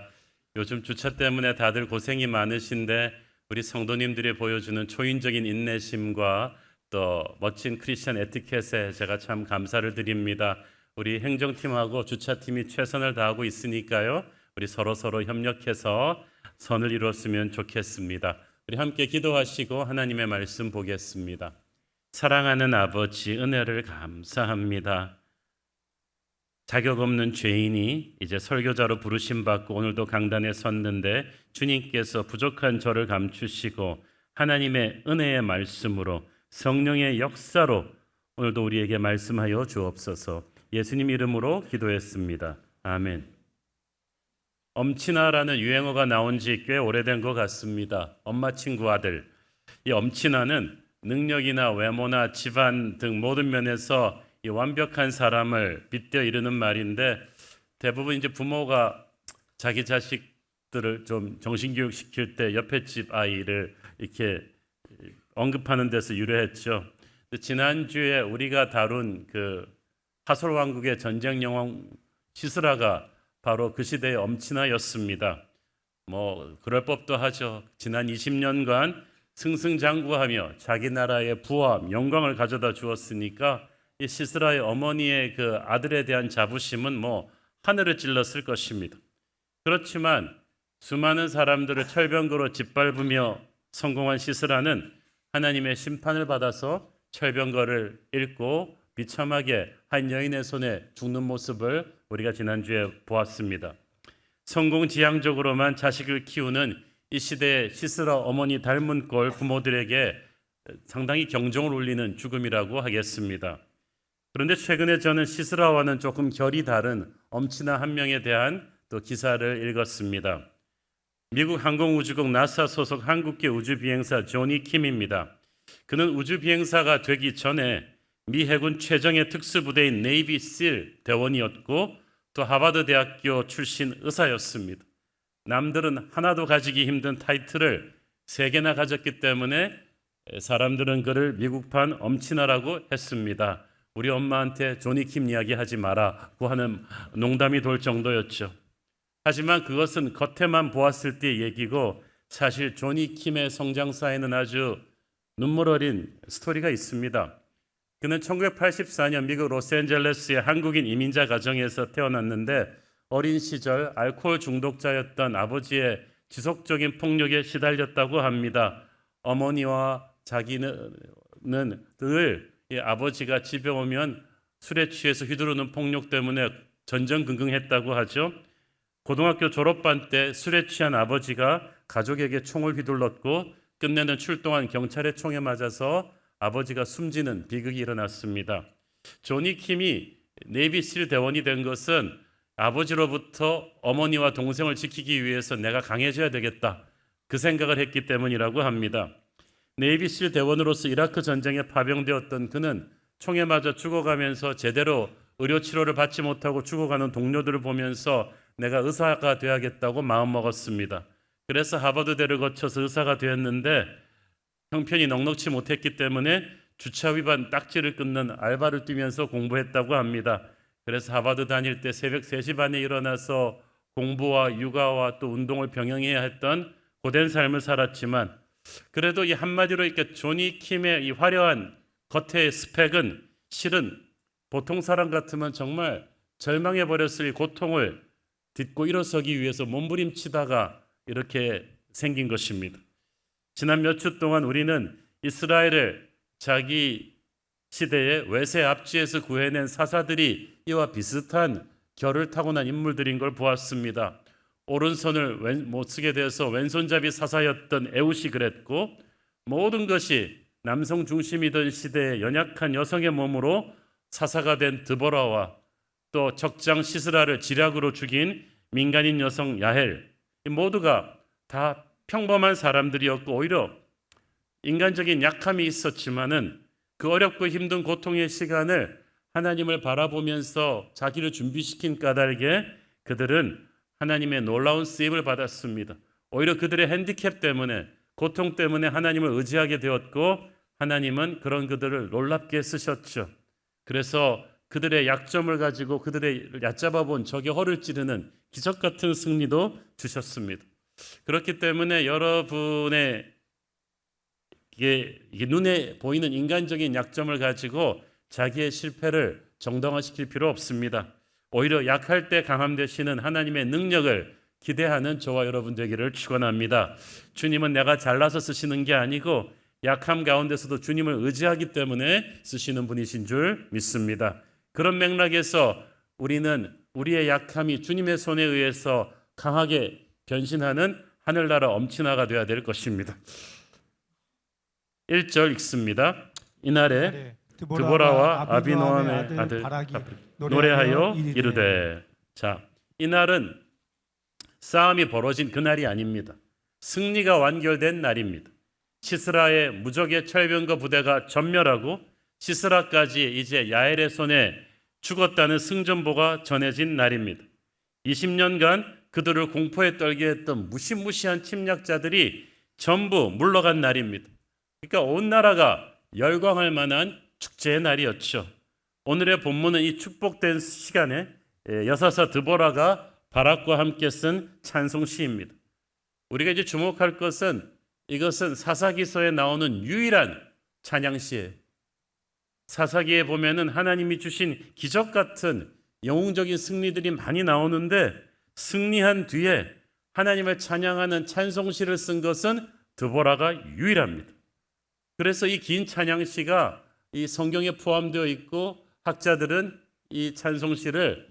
[SPEAKER 4] 요즘 주차 때문에 다들 고생이 많으신데 우리 성도님들이 보여주는 초인적인 인내심과 또 멋진 크리스천 에티켓에 제가 참 감사를 드립니다. 우리 행정팀하고 주차팀이 최선을 다하고 있으니까요. 우리 서로 협력해서 선을 이루었으면 좋겠습니다. 우리 함께 기도하시고 하나님의 말씀 보겠습니다. 사랑하는 아버지, 은혜를 감사합니다. 자격 없는 죄인이 이제 설교자로 부르심 받고 오늘도 강단에 섰는데 주님께서 부족한 저를 감추시고 하나님의 은혜의 말씀으로 성령의 역사로 오늘도 우리에게 말씀하여 주옵소서. 예수님 이름으로 기도했습니다. 아멘. 엄친아라는 유행어가 나온 지 꽤 오래된 것 같습니다. 엄마 친구 아들. 이 엄친아는 능력이나 외모나 집안 등 모든 면에서 이 완벽한 사람을 빗대어 이르는 말인데, 대부분 이제 부모가 자기 자식들을 좀 정신교육 시킬 때 옆에 집 아이를 이렇게 언급하는 데서 유래했죠. 지난주에 우리가 다룬 그 하솔 왕국의 전쟁 영웅 시스라가 바로 그 시대의 엄친아였습니다. 뭐 그럴 법도 하죠. 지난 20년간 승승장구하며 자기 나라의 부와 영광을 가져다 주었으니까 이 시스라의 어머니의 그 아들에 대한 자부심은 뭐 하늘을 찔렀을 것입니다. 그렇지만 수많은 사람들을 철병거로 짓밟으며 성공한 시스라는 하나님의 심판을 받아서 철병거를 잃고 비참하게 한 여인의 손에 죽는 모습을 우리가 지난주에 보았습니다. 성공지향적으로만 자식을 키우는 이 시대의 시스라 어머니 닮은 꼴 부모들에게 상당히 경종을 울리는 죽음이라고 하겠습니다. 그런데 최근에 저는 시스라와는 조금 결이 다른 엄친아 한 명에 대한 또 기사를 읽었습니다. 미국 항공우주국 나사 소속 한국계 우주비행사 조니 킴입니다. 그는 우주비행사가 되기 전에 미 해군 최정예 특수부대인 네이비 실 대원이었고 또 하버드 대학교 출신 의사였습니다. 남들은 하나도 가지기 힘든 타이틀을 3개나 가졌기 때문에 사람들은 그를 미국판 엄친아라고 했습니다. 우리 엄마한테 조니 킴 이야기 하지 마라고 하는 농담이 돌 정도였죠. 하지만 그것은 겉에만 보았을 때의 얘기고 사실 조니 킴의 성장사에는 아주 눈물 어린 스토리가 있습니다. 그는 1984년 미국 로스앤젤레스의 한국인 이민자 가정에서 태어났는데 어린 시절 알코올 중독자였던 아버지의 지속적인 폭력에 시달렸다고 합니다. 어머니와 자기는 늘 아버지가 집에 오면 술에 취해서 휘두르는 폭력 때문에 전전긍긍했다고 하죠. 고등학교 졸업반 때 술에 취한 아버지가 가족에게 총을 휘둘렀고 끝내는 출동한 경찰의 총에 맞아서 아버지가 숨지는 비극이 일어났습니다. 조니 킴이 네이비실 대원이 된 것은 아버지로부터 어머니와 동생을 지키기 위해서 내가 강해져야 되겠다 그 생각을 했기 때문이라고 합니다. 네이비실 대원으로서 이라크 전쟁에 파병되었던 그는 총에 맞아 죽어가면서 제대로 의료 치료를 받지 못하고 죽어가는 동료들을 보면서 내가 의사가 되어야겠다고 마음먹었습니다. 그래서 하버드대를 거쳐서 의사가 되었는데 형편이 넉넉치 못했기 때문에 주차 위반 딱지를 끊는 알바를 뛰면서 공부했다고 합니다. 그래서 하버드 다닐 때 새벽 3시 반에 일어나서 공부와 육아와 또 운동을 병행해야 했던 고된 삶을 살았지만 그래도 이 한마디로 이렇게 조니 킴의 이 화려한 겉의 스펙은 실은 보통 사람 같으면 정말 절망해버렸을 이 고통을 딛고 일어서기 위해서 몸부림치다가 이렇게 생긴 것입니다. 지난 몇 주 동안 우리는 이스라엘을 자기 시대의 외세 압지에서 구해낸 사사들이 이와 비슷한 결을 타고난 인물들인 걸 보았습니다. 오른손을 못 쓰게 되어서 왼손잡이 사사였던 에웃이 그랬고 모든 것이 남성 중심이던 시대의 연약한 여성의 몸으로 사사가 된 드보라와 또 적장 시스라를 지략으로 죽인 민간인 여성 야헬 이 모두가 다 평범한 사람들이었고 오히려 인간적인 약함이 있었지만은 그 어렵고 힘든 고통의 시간을 하나님을 바라보면서 자기를 준비시킨 까닭에 그들은 하나님의 놀라운 쓰임을 받았습니다. 오히려 그들의 핸디캡 때문에 고통 때문에 하나님을 의지하게 되었고 하나님은 그런 그들을 놀랍게 쓰셨죠. 그래서 그들의 약점을 가지고 그들의 얕잡아 본 적의 허를 찌르는 기적 같은 승리도 주셨습니다. 그렇기 때문에 여러분의 이게 눈에 보이는 인간적인 약점을 가지고 자기의 실패를 정당화시킬 필요 없습니다. 오히려 약할 때 강함 되시는 하나님의 능력을 기대하는 저와 여러분 되기를 축원합니다. 주님은 내가 잘나서 쓰시는 게 아니고 약함 가운데서도 주님을 의지하기 때문에 쓰시는 분이신 줄 믿습니다. 그런 맥락에서 우리는 우리의 약함이 주님의 손에 의해서 강하게 변신하는 하늘나라 엄친아가 되어야 될 것입니다. 1절 읽습니다. 이날에 드보라와 아비노함의 아들
[SPEAKER 2] 바락이
[SPEAKER 4] 노래하여 이르되. 자, 이날은 싸움이 벌어진 그날이 아닙니다. 승리가 완결된 날입니다. 시스라의 무적의 철병거 부대가 전멸하고 시스라까지 이제 야엘의 손에 죽었다는 승전보가 전해진 날입니다. 20년간 그들을 공포에 떨게 했던 무시무시한 침략자들이 전부 물러간 날입니다. 그러니까 온 나라가 열광할 만한 축제의 날이었죠. 오늘의 본문은 이 축복된 시간에 여사사 드보라가 바락과 함께 쓴 찬송시입니다. 우리가 이제 주목할 것은 이것은 사사기서에 나오는 유일한 찬양시예요. 사사기에 보면은 하나님이 주신 기적 같은 영웅적인 승리들이 많이 나오는데 승리한 뒤에 하나님을 찬양하는 찬송시를 쓴 것은 드보라가 유일합니다. 그래서 이 긴 찬양시가 이 성경에 포함되어 있고 학자들은 이 찬송시를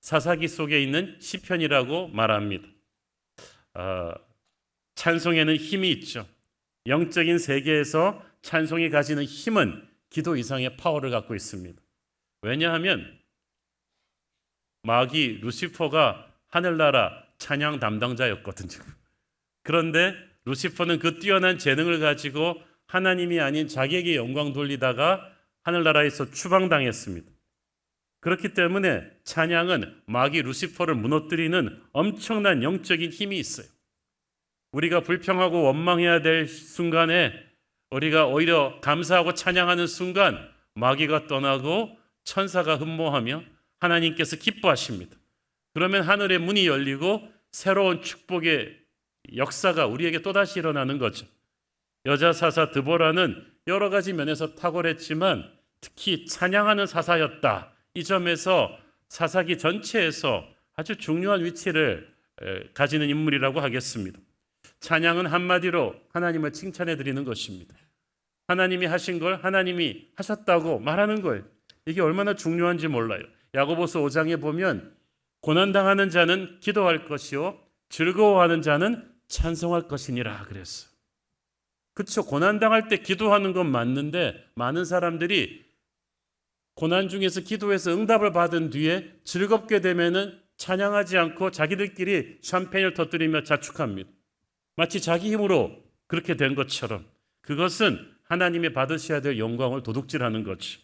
[SPEAKER 4] 사사기 속에 있는 시편이라고 말합니다. 찬송에는 힘이 있죠. 영적인 세계에서 찬송이 가지는 힘은 기도 이상의 파워를 갖고 있습니다. 왜냐하면 마귀 루시퍼가 하늘나라 찬양 담당자였거든요. 그런데 루시퍼는 그 뛰어난 재능을 가지고 하나님이 아닌 자기에게 영광 돌리다가 하늘나라에서 추방당했습니다. 그렇기 때문에 찬양은 마귀 루시퍼를 무너뜨리는 엄청난 영적인 힘이 있어요. 우리가 불평하고 원망해야 될 순간에 우리가 오히려 감사하고 찬양하는 순간 마귀가 떠나고 천사가 흠모하며 하나님께서 기뻐하십니다. 그러면 하늘의 문이 열리고 새로운 축복의 역사가 우리에게 또다시 일어나는 거죠. 여자 사사 드보라는 여러 가지 면에서 탁월했지만 특히 찬양하는 사사였다. 이 점에서 사사기 전체에서 아주 중요한 위치를 가지는 인물이라고 하겠습니다. 찬양은 한마디로 하나님을 칭찬해 드리는 것입니다. 하나님이 하신 걸 하나님이 하셨다고 말하는 거예요. 이게 얼마나 중요한지 몰라요. 야고보서 5장에 보면 고난당하는 자는 기도할 것이요 즐거워하는 자는 찬송할 것이니라 그랬어요. 그렇죠. 고난당할 때 기도하는 건 맞는데 많은 사람들이 고난 중에서 기도해서 응답을 받은 뒤에 즐겁게 되면은 찬양하지 않고 자기들끼리 샴페인을 터뜨리며 자축합니다. 마치 자기 힘으로 그렇게 된 것처럼 그것은 하나님이 받으셔야 될 영광을 도둑질하는 거죠.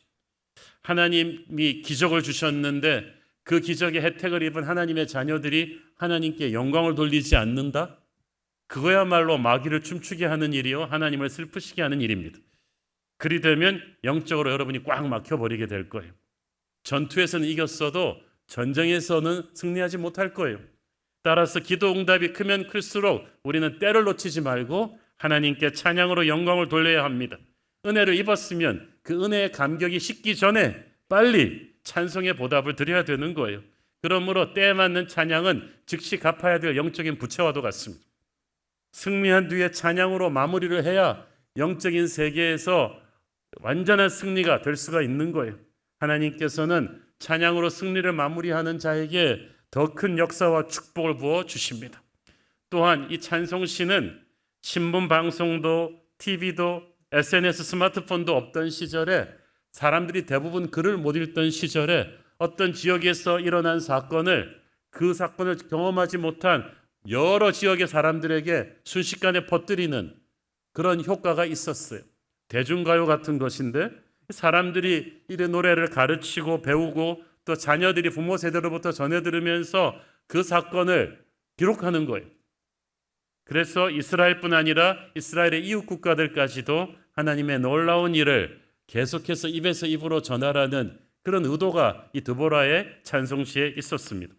[SPEAKER 4] 하나님이 기적을 주셨는데 그 기적의 혜택을 입은 하나님의 자녀들이 하나님께 영광을 돌리지 않는다? 그거야말로 마귀를 춤추게 하는 일이요 하나님을 슬프시게 하는 일입니다. 그리 되면 영적으로 여러분이 꽉 막혀버리게 될 거예요. 전투에서는 이겼어도 전쟁에서는 승리하지 못할 거예요. 따라서 기도 응답이 크면 클수록 우리는 때를 놓치지 말고 하나님께 찬양으로 영광을 돌려야 합니다. 은혜를 입었으면 그 은혜의 감격이 식기 전에 빨리 찬송의 보답을 드려야 되는 거예요. 그러므로 때에 맞는 찬양은 즉시 갚아야 될 영적인 부채와도 같습니다. 승리한 뒤에 찬양으로 마무리를 해야 영적인 세계에서 완전한 승리가 될 수가 있는 거예요. 하나님께서는 찬양으로 승리를 마무리하는 자에게 더 큰 역사와 축복을 부어 주십니다. 또한 이 찬송시는 신문 방송도 TV도 SNS 스마트폰도 없던 시절에 사람들이 대부분 글을 못 읽던 시절에 어떤 지역에서 일어난 사건을 그 사건을 경험하지 못한 여러 지역의 사람들에게 순식간에 퍼뜨리는 그런 효과가 있었어요. 대중가요 같은 것인데 사람들이 이 노래를 가르치고 배우고 또 자녀들이 부모 세대로부터 전해 들으면서 그 사건을 기록하는 거예요. 그래서 이스라엘뿐 아니라 이스라엘의 이웃 국가들까지도 하나님의 놀라운 일을 계속해서 입에서 입으로 전하라는 그런 의도가 이 드보라의 찬송시에 있었습니다.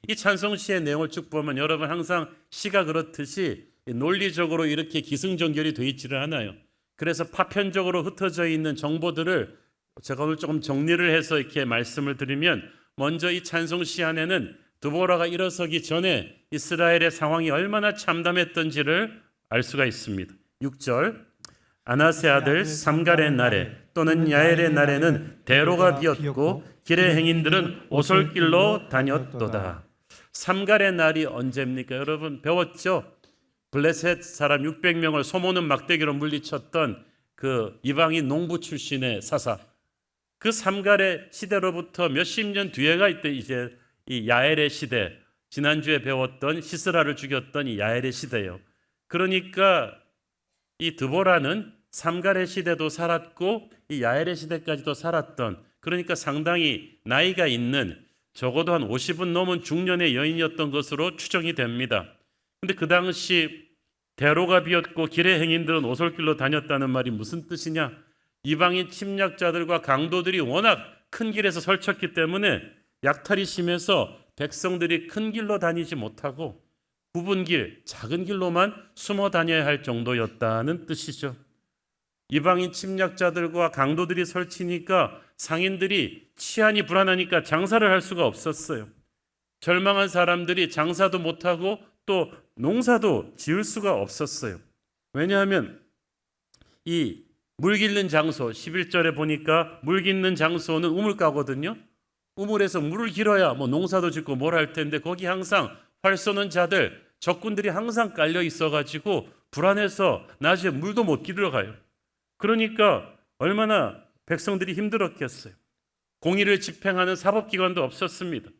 [SPEAKER 4] 이 찬송시의 내용을 쭉 보면 여러분 항상 시가 그렇듯이 논리적으로 이렇게 기승전결이 되어 있지를 않아요. 그래서 파편적으로 흩어져 있는 정보들을 제가 오늘 조금 정리를 해서 이렇게 말씀을 드리면 먼저 이 찬송시 안에는 드보라가 일어서기 전에 이스라엘의 상황이 얼마나 참담했던지를 알 수가 있습니다. 6절 아나세 아들 삼갈의 날에 또는 야엘의 날에는 대로가 비었고 길의 행인들은 오솔길로 다녔도다. 삼갈의 날이 언제입니까? 여러분 배웠죠? 블레셋 사람 600명을 소모는 막대기로 물리쳤던 그 이방인 농부 출신의 사사. 그 삼갈의 시대로부터 몇십 년 뒤에가 이제 이 야엘의 시대, 지난주에 배웠던 시스라를 죽였던 이 야엘의 시대예요. 그러니까 이 드보라는 삼갈의 시대도 살았고 이 야엘의 시대까지도 살았던, 그러니까 상당히 나이가 있는, 적어도 한 50은 넘은 중년의 여인이었던 것으로 추정이 됩니다. 근데 그 당시 대로가 비었고 길의 행인들은 오솔길로 다녔다는 말이 무슨 뜻이냐? 이방인 침략자들과 강도들이 워낙 큰 길에서 설쳤기 때문에 약탈이 심해서 백성들이 큰 길로 다니지 못하고 굽은 길, 작은 길로만 숨어 다녀야 할 정도였다는 뜻이죠. 이방인 침략자들과 강도들이 설치니까 상인들이 치안이 불안하니까 장사를 할 수가 없었어요. 절망한 사람들이 장사도 못하고 또 농사도 지을 수가 없었어요. 왜냐하면 이 물 길는 장소, 11절에 보니까 물 길는 장소는 우물가거든요. 우물에서 물을 길어야 뭐 농사도 짓고 뭘 할 텐데 거기 항상 활 쏘는 자들, 적군들이 항상 깔려 있어가지고 불안해서 낮에 물도 못 길러가요. 그러니까 얼마나 백성들이 힘들었겠어요. 공의를 집행하는 사법기관도 없었습니다.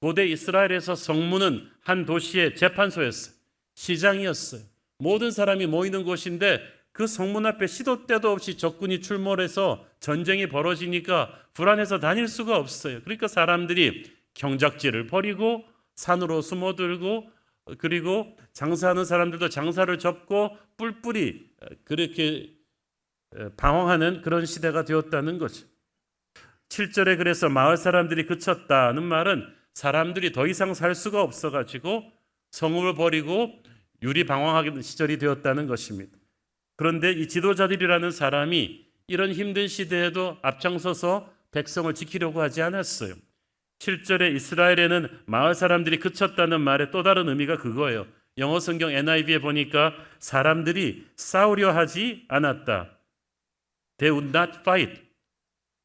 [SPEAKER 4] 고대 이스라엘에서 성문은 한 도시의 재판소였어요. 시장이었어요. 모든 사람이 모이는 곳인데 그 성문 앞에 시도 때도 없이 적군이 출몰해서 전쟁이 벌어지니까 불안해서 다닐 수가 없어요. 그러니까 사람들이 경작지를 버리고 산으로 숨어들고, 그리고 장사하는 사람들도 장사를 접고 뿔뿔이 그렇게 방황하는 그런 시대가 되었다는 거죠. 7절에 그래서 마을 사람들이 그쳤다는 말은 사람들이 더 이상 살 수가 없어가지고 성읍을 버리고 유리방황하는 시절이 되었다는 것입니다. 그런데 이 지도자들이라는 사람이 이런 힘든 시대에도 앞장서서 백성을 지키려고 하지 않았어요. 7절에 이스라엘에는 마을 사람들이 그쳤다는 말의 또 다른 의미가 그거예요. 영어 성경 NIV에 보니까 사람들이 싸우려 하지 않았다. They would not fight.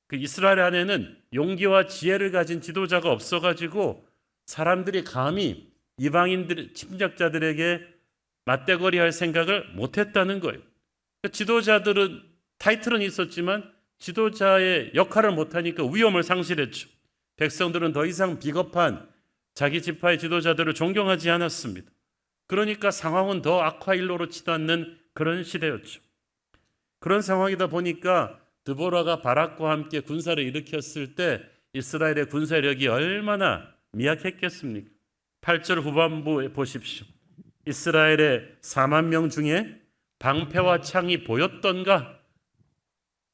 [SPEAKER 4] 그 이스라엘 안에는 용기와 지혜를 가진 지도자가 없어가지고 사람들이 감히 이방인들, 침략자들에게 맞대거리할 생각을 못했다는 거예요. 지도자들은 타이틀은 있었지만 지도자의 역할을 못하니까 위엄을 상실했죠. 백성들은 더 이상 비겁한 자기 지파의 지도자들을 존경하지 않았습니다. 그러니까 상황은 더 악화일로로 치닫는 그런 시대였죠. 그런 상황이다 보니까 드보라가 바락과 함께 군사를 일으켰을 때 이스라엘의 군사력이 얼마나 미약했겠습니까? 8절 후반부에 보십시오. 이스라엘의 4만 명 중에 방패와 창이 보였던가?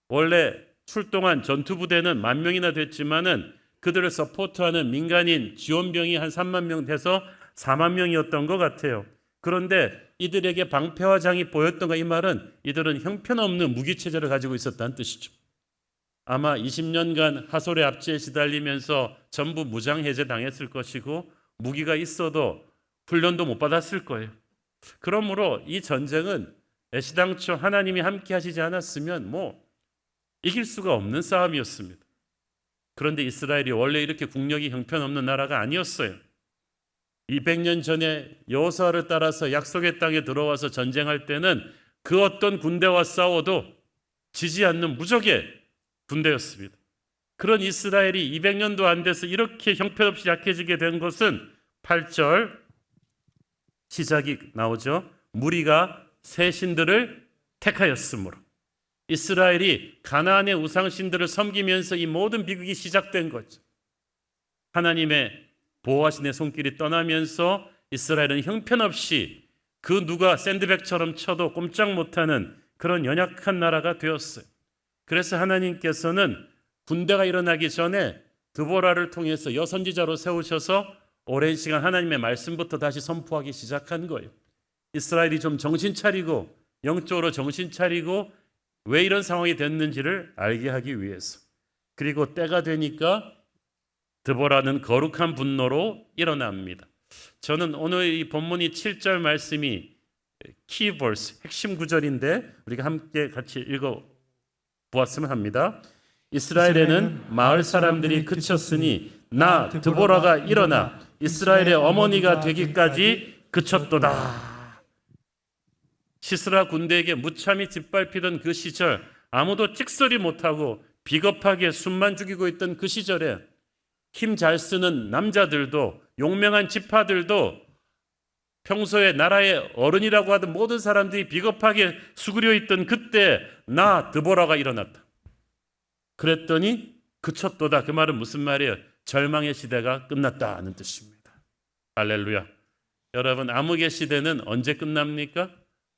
[SPEAKER 4] 원래 출동한 전투부대는 10,000명이나 됐지만은 그들을 서포트하는 민간인 지원병이 한 3만 명 돼서 4만 명이었던 것 같아요. 그런데 이들에게 방패와 창이 보였던가, 이 말은 이들은 형편없는 무기체제를 가지고 있었다는 뜻이죠. 아마 20년간 하솔의 압제에 시달리면서 전부 무장해제 당했을 것이고 무기가 있어도 훈련도 못 받았을 거예요. 그러므로 이 전쟁은 애시당초 하나님이 함께 하시지 않았으면 이길 수가 없는 싸움이었습니다. 그런데 이스라엘이 원래 이렇게 국력이 형편없는 나라가 아니었어요. 200년 전에 여호수아를 따라서 약속의 땅에 들어와서 전쟁할 때는 그 어떤 군대와 싸워도 지지 않는 무적의 군대였습니다. 그런 이스라엘이 200년도 안 돼서 이렇게 형편없이 약해지게 된 것은 8절 시작이 나오죠. 무리가 새 신들을 택하였으므로. 이스라엘이 가나안의 우상신들을 섬기면서 이 모든 비극이 시작된 거죠. 하나님의 보호하신 내 손길이 떠나면서 이스라엘은 형편없이 그 누가 샌드백처럼 쳐도 꼼짝 못하는 그런 연약한 나라가 되었어요. 그래서 하나님께서는 군대가 일어나기 전에 드보라를 통해서 여선지자로 세우셔서 오랜 시간 하나님의 말씀부터 다시 선포하기 시작한 거예요. 이스라엘이 좀 정신 차리고, 영적으로 정신 차리고 왜 이런 상황이 됐는지를 알게 하기 위해서. 그리고 때가 되니까 드보라는 거룩한 분노로 일어납니다. 저는 오늘 이 본문이 7절 말씀이 키버스 핵심 구절인데 우리가 함께 같이 읽어 보았으면 합니다. 이스라엘에는 마을 사람들이 그쳤으니 나 드보라가 일어나 이스라엘의 어머니가 되기까지 그쳤도다. 시스라 군대에게 무참히 짓밟히던 그 시절, 아무도 찍소리 못하고 비겁하게 숨만 죽이고 있던 그 시절에 힘 잘 쓰는 남자들도, 용맹한 지파들도, 평소에 나라의 어른이라고 하던 모든 사람들이 비겁하게 수그려 있던 그때 나 드보라가 일어났다. 그랬더니 그쳤도다. 그 말은 무슨 말이에요? 절망의 시대가 끝났다는 뜻입니다. 할렐루야. 여러분, 암흑의 시대는 언제 끝납니까?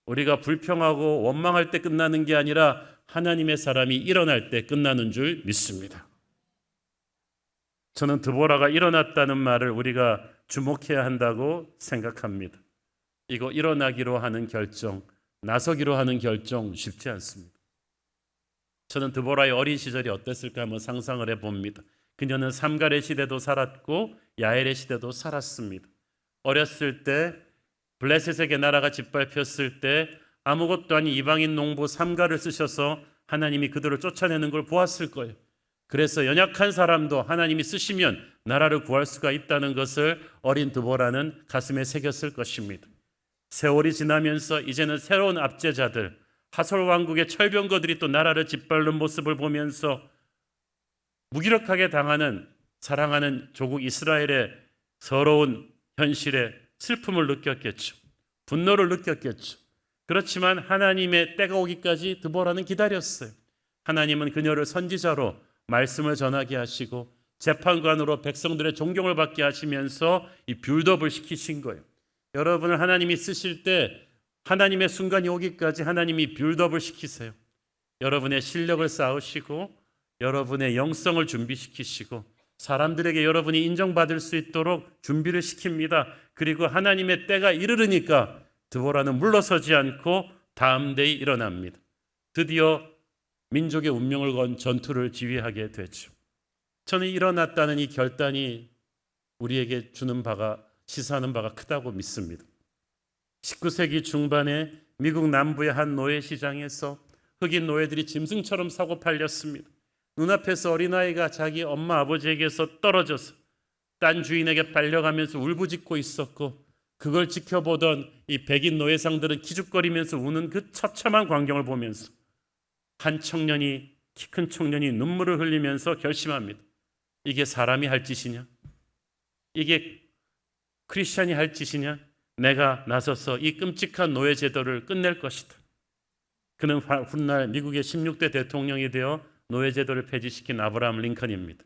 [SPEAKER 4] 우리가 불평하고 원망할 때 끝나는 게 아니라 하나님의 사람이 일어날 때 끝나는 줄 믿습니다. 저는 드보라가 일어났다는 말을 우리가 주목해야 한다고 생각합니다. 이거 일어나기로 하는 결정, 나서기로 하는 결정 쉽지 않습니다. 저는 드보라의 어린 시절이 어땠을까 한번 상상을 해봅니다. 그녀는 삼갈의 시대도 살았고 야엘의 시대도 살았습니다. 어렸을 때 블레셋에게 나라가 짓밟혔을 때 아무것도 아닌 이방인 농부 삼갈을 쓰셔서 하나님이 그들을 쫓아내는 걸 보았을 거예요. 그래서 연약한 사람도 하나님이 쓰시면 나라를 구할 수가 있다는 것을 어린 드보라는 가슴에 새겼을 것입니다. 세월이 지나면서 이제는 새로운 압제자들, 하솔 왕국의 철병거들이 또 나라를 짓밟는 모습을 보면서 무기력하게 당하는 사랑하는 조국 이스라엘의 서러운 현실에 슬픔을 느꼈겠죠. 분노를 느꼈겠죠. 그렇지만 하나님의 때가 오기까지 드보라는 기다렸어요. 하나님은 그녀를 선지자로 말씀을 전하게 하시고 재판관으로 백성들의 존경을 받게 하시면서 이 빌드업을 시키신 거예요. 여러분을 하나님이 쓰실 때 하나님의 순간이 오기까지 하나님이 빌드업을 시키세요. 여러분의 실력을 쌓으시고 여러분의 영성을 준비시키시고 사람들에게 여러분이 인정받을 수 있도록 준비를 시킵니다. 그리고 하나님의 때가 이르르니까 드보라는 물러서지 않고 다음 데에 일어납니다. 드디어 민족의 운명을 건 전투를 지휘하게 되죠. 저는 일어났다는 이 결단이 우리에게 주는 바가, 시사하는 바가 크다고 믿습니다. 19세기 중반에 미국 남부의 한 노예 시장에서 흑인 노예들이 짐승처럼 사고 팔렸습니다. 눈앞에서 어린아이가 자기 엄마 아버지에게서 떨어져서 딴 주인에게 팔려가면서 울부짖고 있었고, 그걸 지켜보던 이 백인 노예상들은 기죽거리면서 우는 그 처참한 광경을 보면서 한 청년이, 키 큰 청년이 눈물을 흘리면서 결심합니다. 이게 사람이 할 짓이냐? 이게 크리스찬이 할 짓이냐? 내가 나서서 이 끔찍한 노예 제도를 끝낼 것이다. 그는 훗날 미국의 16대 대통령이 되어 노예 제도를 폐지시킨 아브라함 링컨입니다.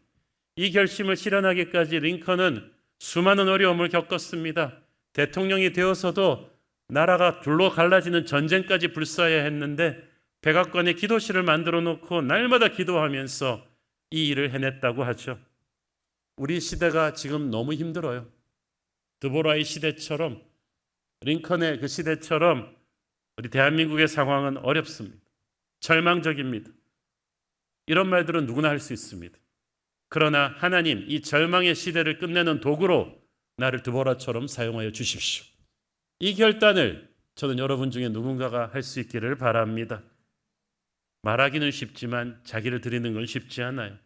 [SPEAKER 4] 이 결심을 실현하기까지 링컨은 수많은 어려움을 겪었습니다. 대통령이 되어서도 나라가 둘로 갈라지는 전쟁까지 불사해야 했는데 백악관에 기도실을 만들어 놓고 날마다 기도하면서 이 일을 해냈다고 하죠. 우리 시대가 지금 너무 힘들어요. 드보라의 시대처럼, 링컨의 그 시대처럼 우리 대한민국의 상황은 어렵습니다. 절망적입니다. 이런 말들은 누구나 할 수 있습니다. 그러나 하나님, 이 절망의 시대를 끝내는 도구로 나를 드보라처럼 사용하여 주십시오. 이 결단을 저는 여러분 중에 누군가가 할 수 있기를 바랍니다. 말하기는 쉽지만 자기를 드리는 건 쉽지 않아요.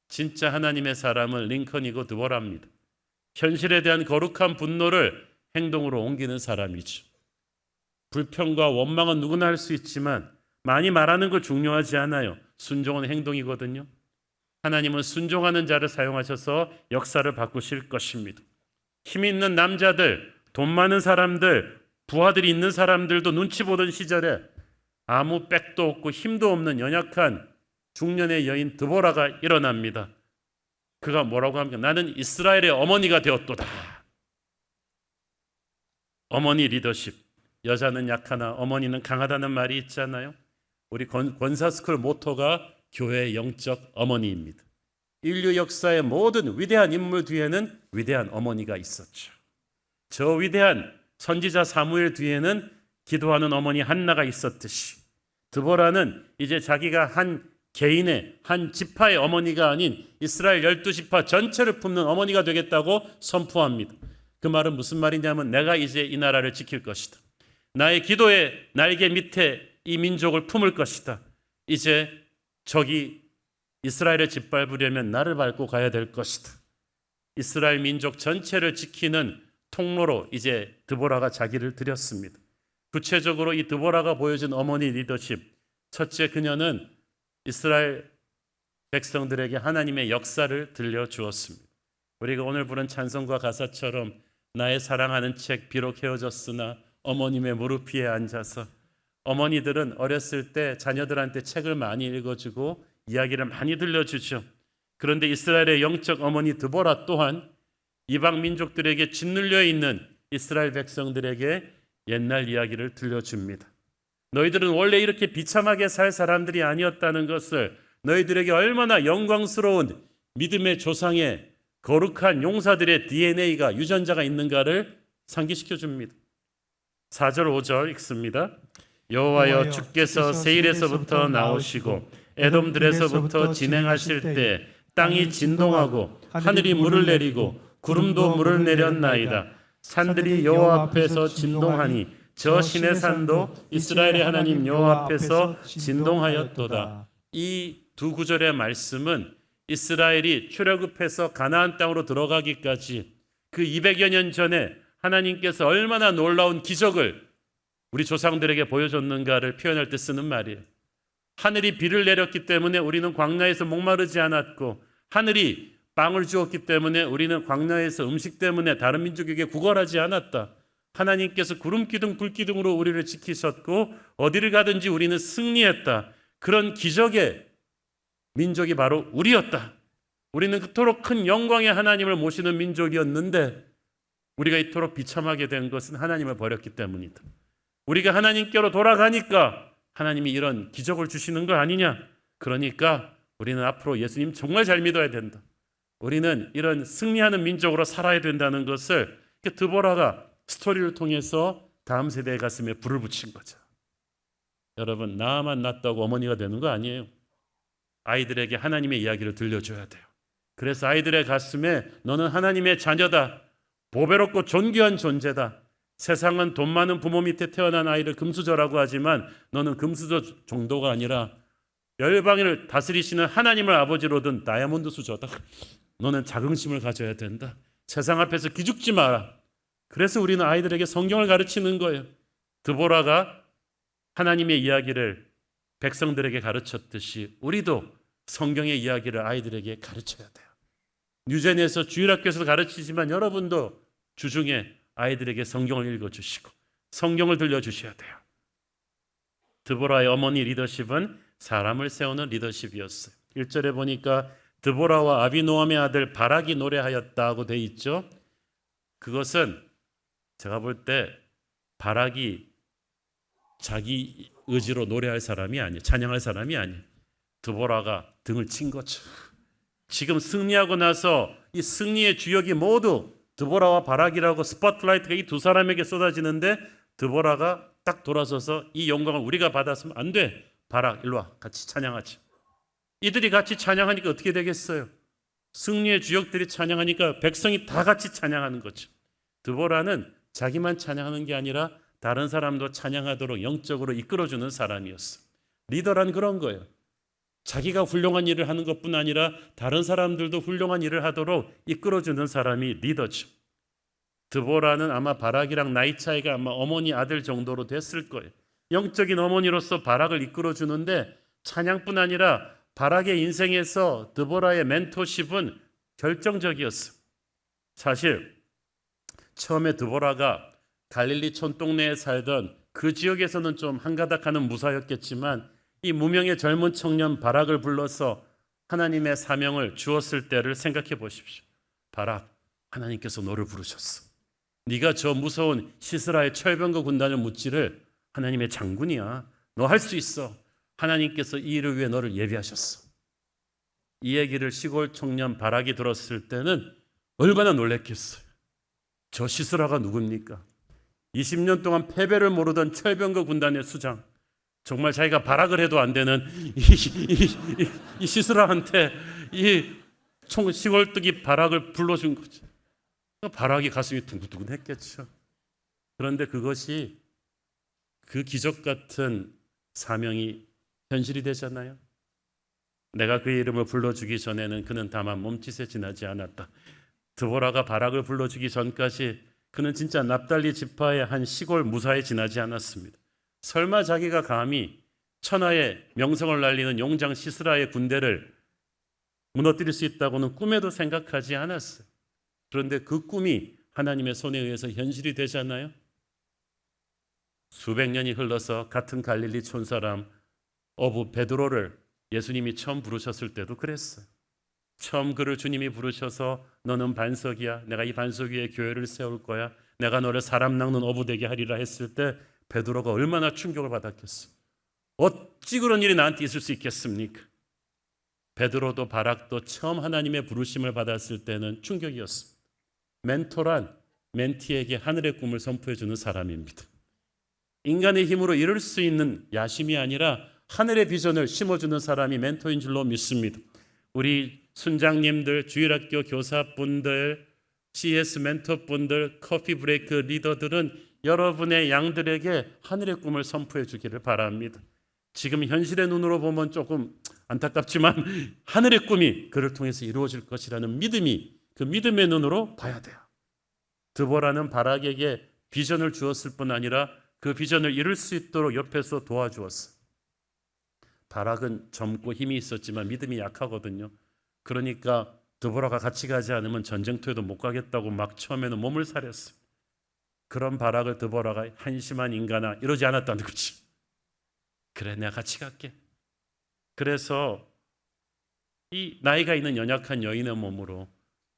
[SPEAKER 4] 진짜 하나님의 사람은 링컨이고 드보라입니다. 현실에 대한 거룩한 분노를 행동으로 옮기는 사람이죠. 불평과 원망은 누구나 할 수 있지만 많이 말하는 거 중요하지 않아요. 순종은 행동이거든요. 하나님은 순종하는 자를 사용하셔서 역사를 바꾸실 것입니다. 힘 있는 남자들, 돈 많은 사람들, 부하들이 있는 사람들도 눈치 보던 시절에 아무 백도 없고 힘도 없는 연약한 중년의 여인 드보라가 일어납니다. 그가 뭐라고 합니까? 나는 이스라엘의 어머니가 되었도다. 어머니 리더십. 여자는 약하나 어머니는 강하다는 말이 있잖아요. 우리 권사스쿨 모토가 교회의 영적 어머니입니다. 인류 역사의 모든 위대한 인물 뒤에는 위대한 어머니가 있었죠. 저 위대한 선지자 사무엘 뒤에는 기도하는 어머니 한나가 있었듯이 드보라는 이제 자기가 한 개인의 한 지파의 어머니가 아닌 이스라엘 12지파 전체를 품는 어머니가 되겠다고 선포합니다. 그 말은 무슨 말이냐면 내가 이제 이 나라를 지킬 것이다. 나의 기도의 날개 밑에 이 민족을 품을 것이다. 이제 적이 이스라엘을 짓밟으려면 나를 밟고 가야 될 것이다. 이스라엘 민족 전체를 지키는 통로로 이제 드보라가 자기를 들였습니다. 구체적으로 이 드보라가 보여준 어머니 리더십. 첫째, 그녀는 이스라엘 백성들에게 하나님의 역사를 들려주었습니다. 우리가 오늘 부른 찬송과 가사처럼 나의 사랑하는 책 비록 헤어졌으나 어머님의 무릎 위에 앉아서, 어머니들은 어렸을 때 자녀들한테 책을 많이 읽어주고 이야기를 많이 들려주죠. 그런데 이스라엘의 영적 어머니 드보라 또한 이방 민족들에게 짓눌려 있는 이스라엘 백성들에게 옛날 이야기를 들려줍니다. 너희들은 원래 이렇게 비참하게 살 사람들이 아니었다는 것을, 너희들에게 얼마나 영광스러운 믿음의 조상의 거룩한 용사들의 DNA가, 유전자가 있는가를 상기시켜 줍니다. 4절 5절 읽습니다. 여호와여 주께서 세일에서부터 나오시고 에돔들에서부터 진행하실 때 땅이 진동하고 하늘이 물을 내리고 구름도 물을 내렸나이다. 산들이 여호와 앞에서 진동하니 저 신의 산도 이스라엘의 하나님 여호와 앞에서 진동하였도다. 이 두 구절의 말씀은 이스라엘이 출애굽해서 가나안 땅으로 들어가기까지 그 200여 년 전에 하나님께서 얼마나 놀라운 기적을 우리 조상들에게 보여줬는가를 표현할 때 쓰는 말이에요. 하늘이 비를 내렸기 때문에 우리는 광야에서 목마르지 않았고, 하늘이 빵을 주었기 때문에 우리는 광야에서 음식 때문에 다른 민족에게 구걸하지 않았다. 하나님께서 구름 기둥 불 기둥으로 우리를 지키셨고 어디를 가든지 우리는 승리했다. 그런 기적의 민족이 바로 우리였다. 우리는 그토록 큰 영광의 하나님을 모시는 민족이었는데 우리가 이토록 비참하게 된 것은 하나님을 버렸기 때문이다. 우리가 하나님께로 돌아가니까 하나님이 이런 기적을 주시는 거 아니냐. 그러니까 우리는 앞으로 예수님 정말 잘 믿어야 된다. 우리는 이런 승리하는 민족으로 살아야 된다는 것을 드보라가 스토리를 통해서 다음 세대의 가슴에 불을 붙인 거죠. 여러분, 나만 낳았다고 어머니가 되는 거 아니에요. 아이들에게 하나님의 이야기를 들려줘야 돼요. 그래서 아이들의 가슴에 너는 하나님의 자녀다. 보배롭고 존귀한 존재다. 세상은 돈 많은 부모 밑에 태어난 아이를 금수저라고 하지만 너는 금수저 정도가 아니라 열방을 다스리시는 하나님을 아버지로 둔 다이아몬드 수저다. 너는 자긍심을 가져야 된다. 세상 앞에서 기죽지 마라. 그래서 우리는 아이들에게 성경을 가르치는 거예요. 드보라가 하나님의 이야기를 백성들에게 가르쳤듯이 우리도 성경의 이야기를 아이들에게 가르쳐야 돼요. 뉴젠에서 주일학교에서 가르치지만 여러분도 주중에 아이들에게 성경을 읽어주시고 성경을 들려주셔야 돼요. 드보라의 어머니 리더십은 사람을 세우는 리더십이었어요. 1절에 보니까 드보라와 아비노함의 아들 바락이 노래하였다고 돼 있죠. 그것은 제가 볼 때 바락이 자기 의지로 노래할 사람이 아니에요. 찬양할 사람이 아니에요. 드보라가 등을 친 거죠. 지금 승리하고 나서 이 승리의 주역이 모두 드보라와 바락이라고 스포트라이트가 이 두 사람에게 쏟아지는데 드보라가 딱 돌아서서 이 영광을 우리가 받았으면 안 돼. 바락 일로 와. 같이 찬양하지. 이들이 같이 찬양하니까 어떻게 되겠어요? 승리의 주역들이 찬양하니까 백성이 다 같이 찬양하는 거죠. 드보라는 자기만 찬양하는 게 아니라 다른 사람도 찬양하도록 영적으로 이끌어주는 사람이었어. 리더란 그런 거예요. 자기가 훌륭한 일을 하는 것뿐 아니라 다른 사람들도 훌륭한 일을 하도록 이끌어주는 사람이 리더죠. 드보라는 아마 바락이랑 나이 차이가 아마 어머니 아들 정도로 됐을 거예요. 영적인 어머니로서 바락을 이끌어주는데 찬양뿐 아니라 바락의 인생에서 드보라의 멘토십은 결정적이었어. 사실 처음에 드보라가 갈릴리 촌동네에 살던 그 지역에서는 좀 한가닥하는 무사였겠지만 이 무명의 젊은 청년 바락을 불러서 하나님의 사명을 주었을 때를 생각해 보십시오. 바락, 하나님께서 너를 부르셨어. 네가 저 무서운 시스라의 철병거 군단을 무찌를 하나님의 장군이야. 너 할 수 있어. 하나님께서 이 일을 위해 너를 예비하셨어. 이 얘기를 시골 청년 바락이 들었을 때는 얼마나 놀랬겠어요. 저 시스라가 누굽니까? 20년 동안 패배를 모르던 철병거 군단의 수장, 정말 자기가 발악을 해도 안 되는 이 시스라한테 이 시골뜨기 발악을 불러준 거죠. 발악이 가슴이 둥근둥근했겠죠. 그런데 그것이 그 기적 같은 사명이 현실이 되잖아요. 내가 그의 이름을 불러주기 전에는 그는 다만 몸짓에 지나지 않았다. 드보라가 바락을 불러주기 전까지 그는 진짜 납달리 지파의 한 시골 무사에 지나지 않았습니다. 설마 자기가 감히 천하의 명성을 날리는 용장 시스라의 군대를 무너뜨릴 수 있다고는 꿈에도 생각하지 않았어요. 그런데 그 꿈이 하나님의 손에 의해서 현실이 되잖아요. 수백 년이 흘러서 같은 갈릴리 촌사람 어부 베드로를 예수님이 처음 부르셨을 때도 그랬어요. 처음 그를 주님이 부르셔서 너는 반석이야. 내가 이 반석 위에 교회를 세울 거야. 내가 너를 사람 낚는 어부 되게 하리라 했을 때 베드로가 얼마나 충격을 받았겠어. 어찌 그런 일이 나한테 있을 수 있겠습니까? 베드로도 바락도 처음 하나님의 부르심을 받았을 때는 충격이었습니다. 멘토란 멘티에게 하늘의 꿈을 선포해 주는 사람입니다. 인간의 힘으로 이룰 수 있는 야심이 아니라 하늘의 비전을 심어주는 사람이 멘토인 줄로 믿습니다. 우리 순장님들, 주일학교 교사분들, CS 멘토분들, 커피 브레이크 리더들은 여러분의 양들에게 하늘의 꿈을 선포해 주기를 바랍니다. 지금 현실의 눈으로 보면 조금 안타깝지만 하늘의 꿈이 그를 통해서 이루어질 것이라는 믿음이 그 믿음의 눈으로 봐야 돼요. 드보라는 바락에게 비전을 주었을 뿐 아니라 그 비전을 이룰 수 있도록 옆에서 도와주었어요. 바락은 젊고 힘이 있었지만 믿음이 약하거든요. 그러니까 드보라가 같이 가지 않으면 전쟁터에도 못 가겠다고 막 처음에는 몸을 사렸어요. 그런 바락을 드보라가 한심한 인간아 이러지 않았다는 거지. 그래, 내가 같이 갈게. 그래서 이 나이가 있는 연약한 여인의 몸으로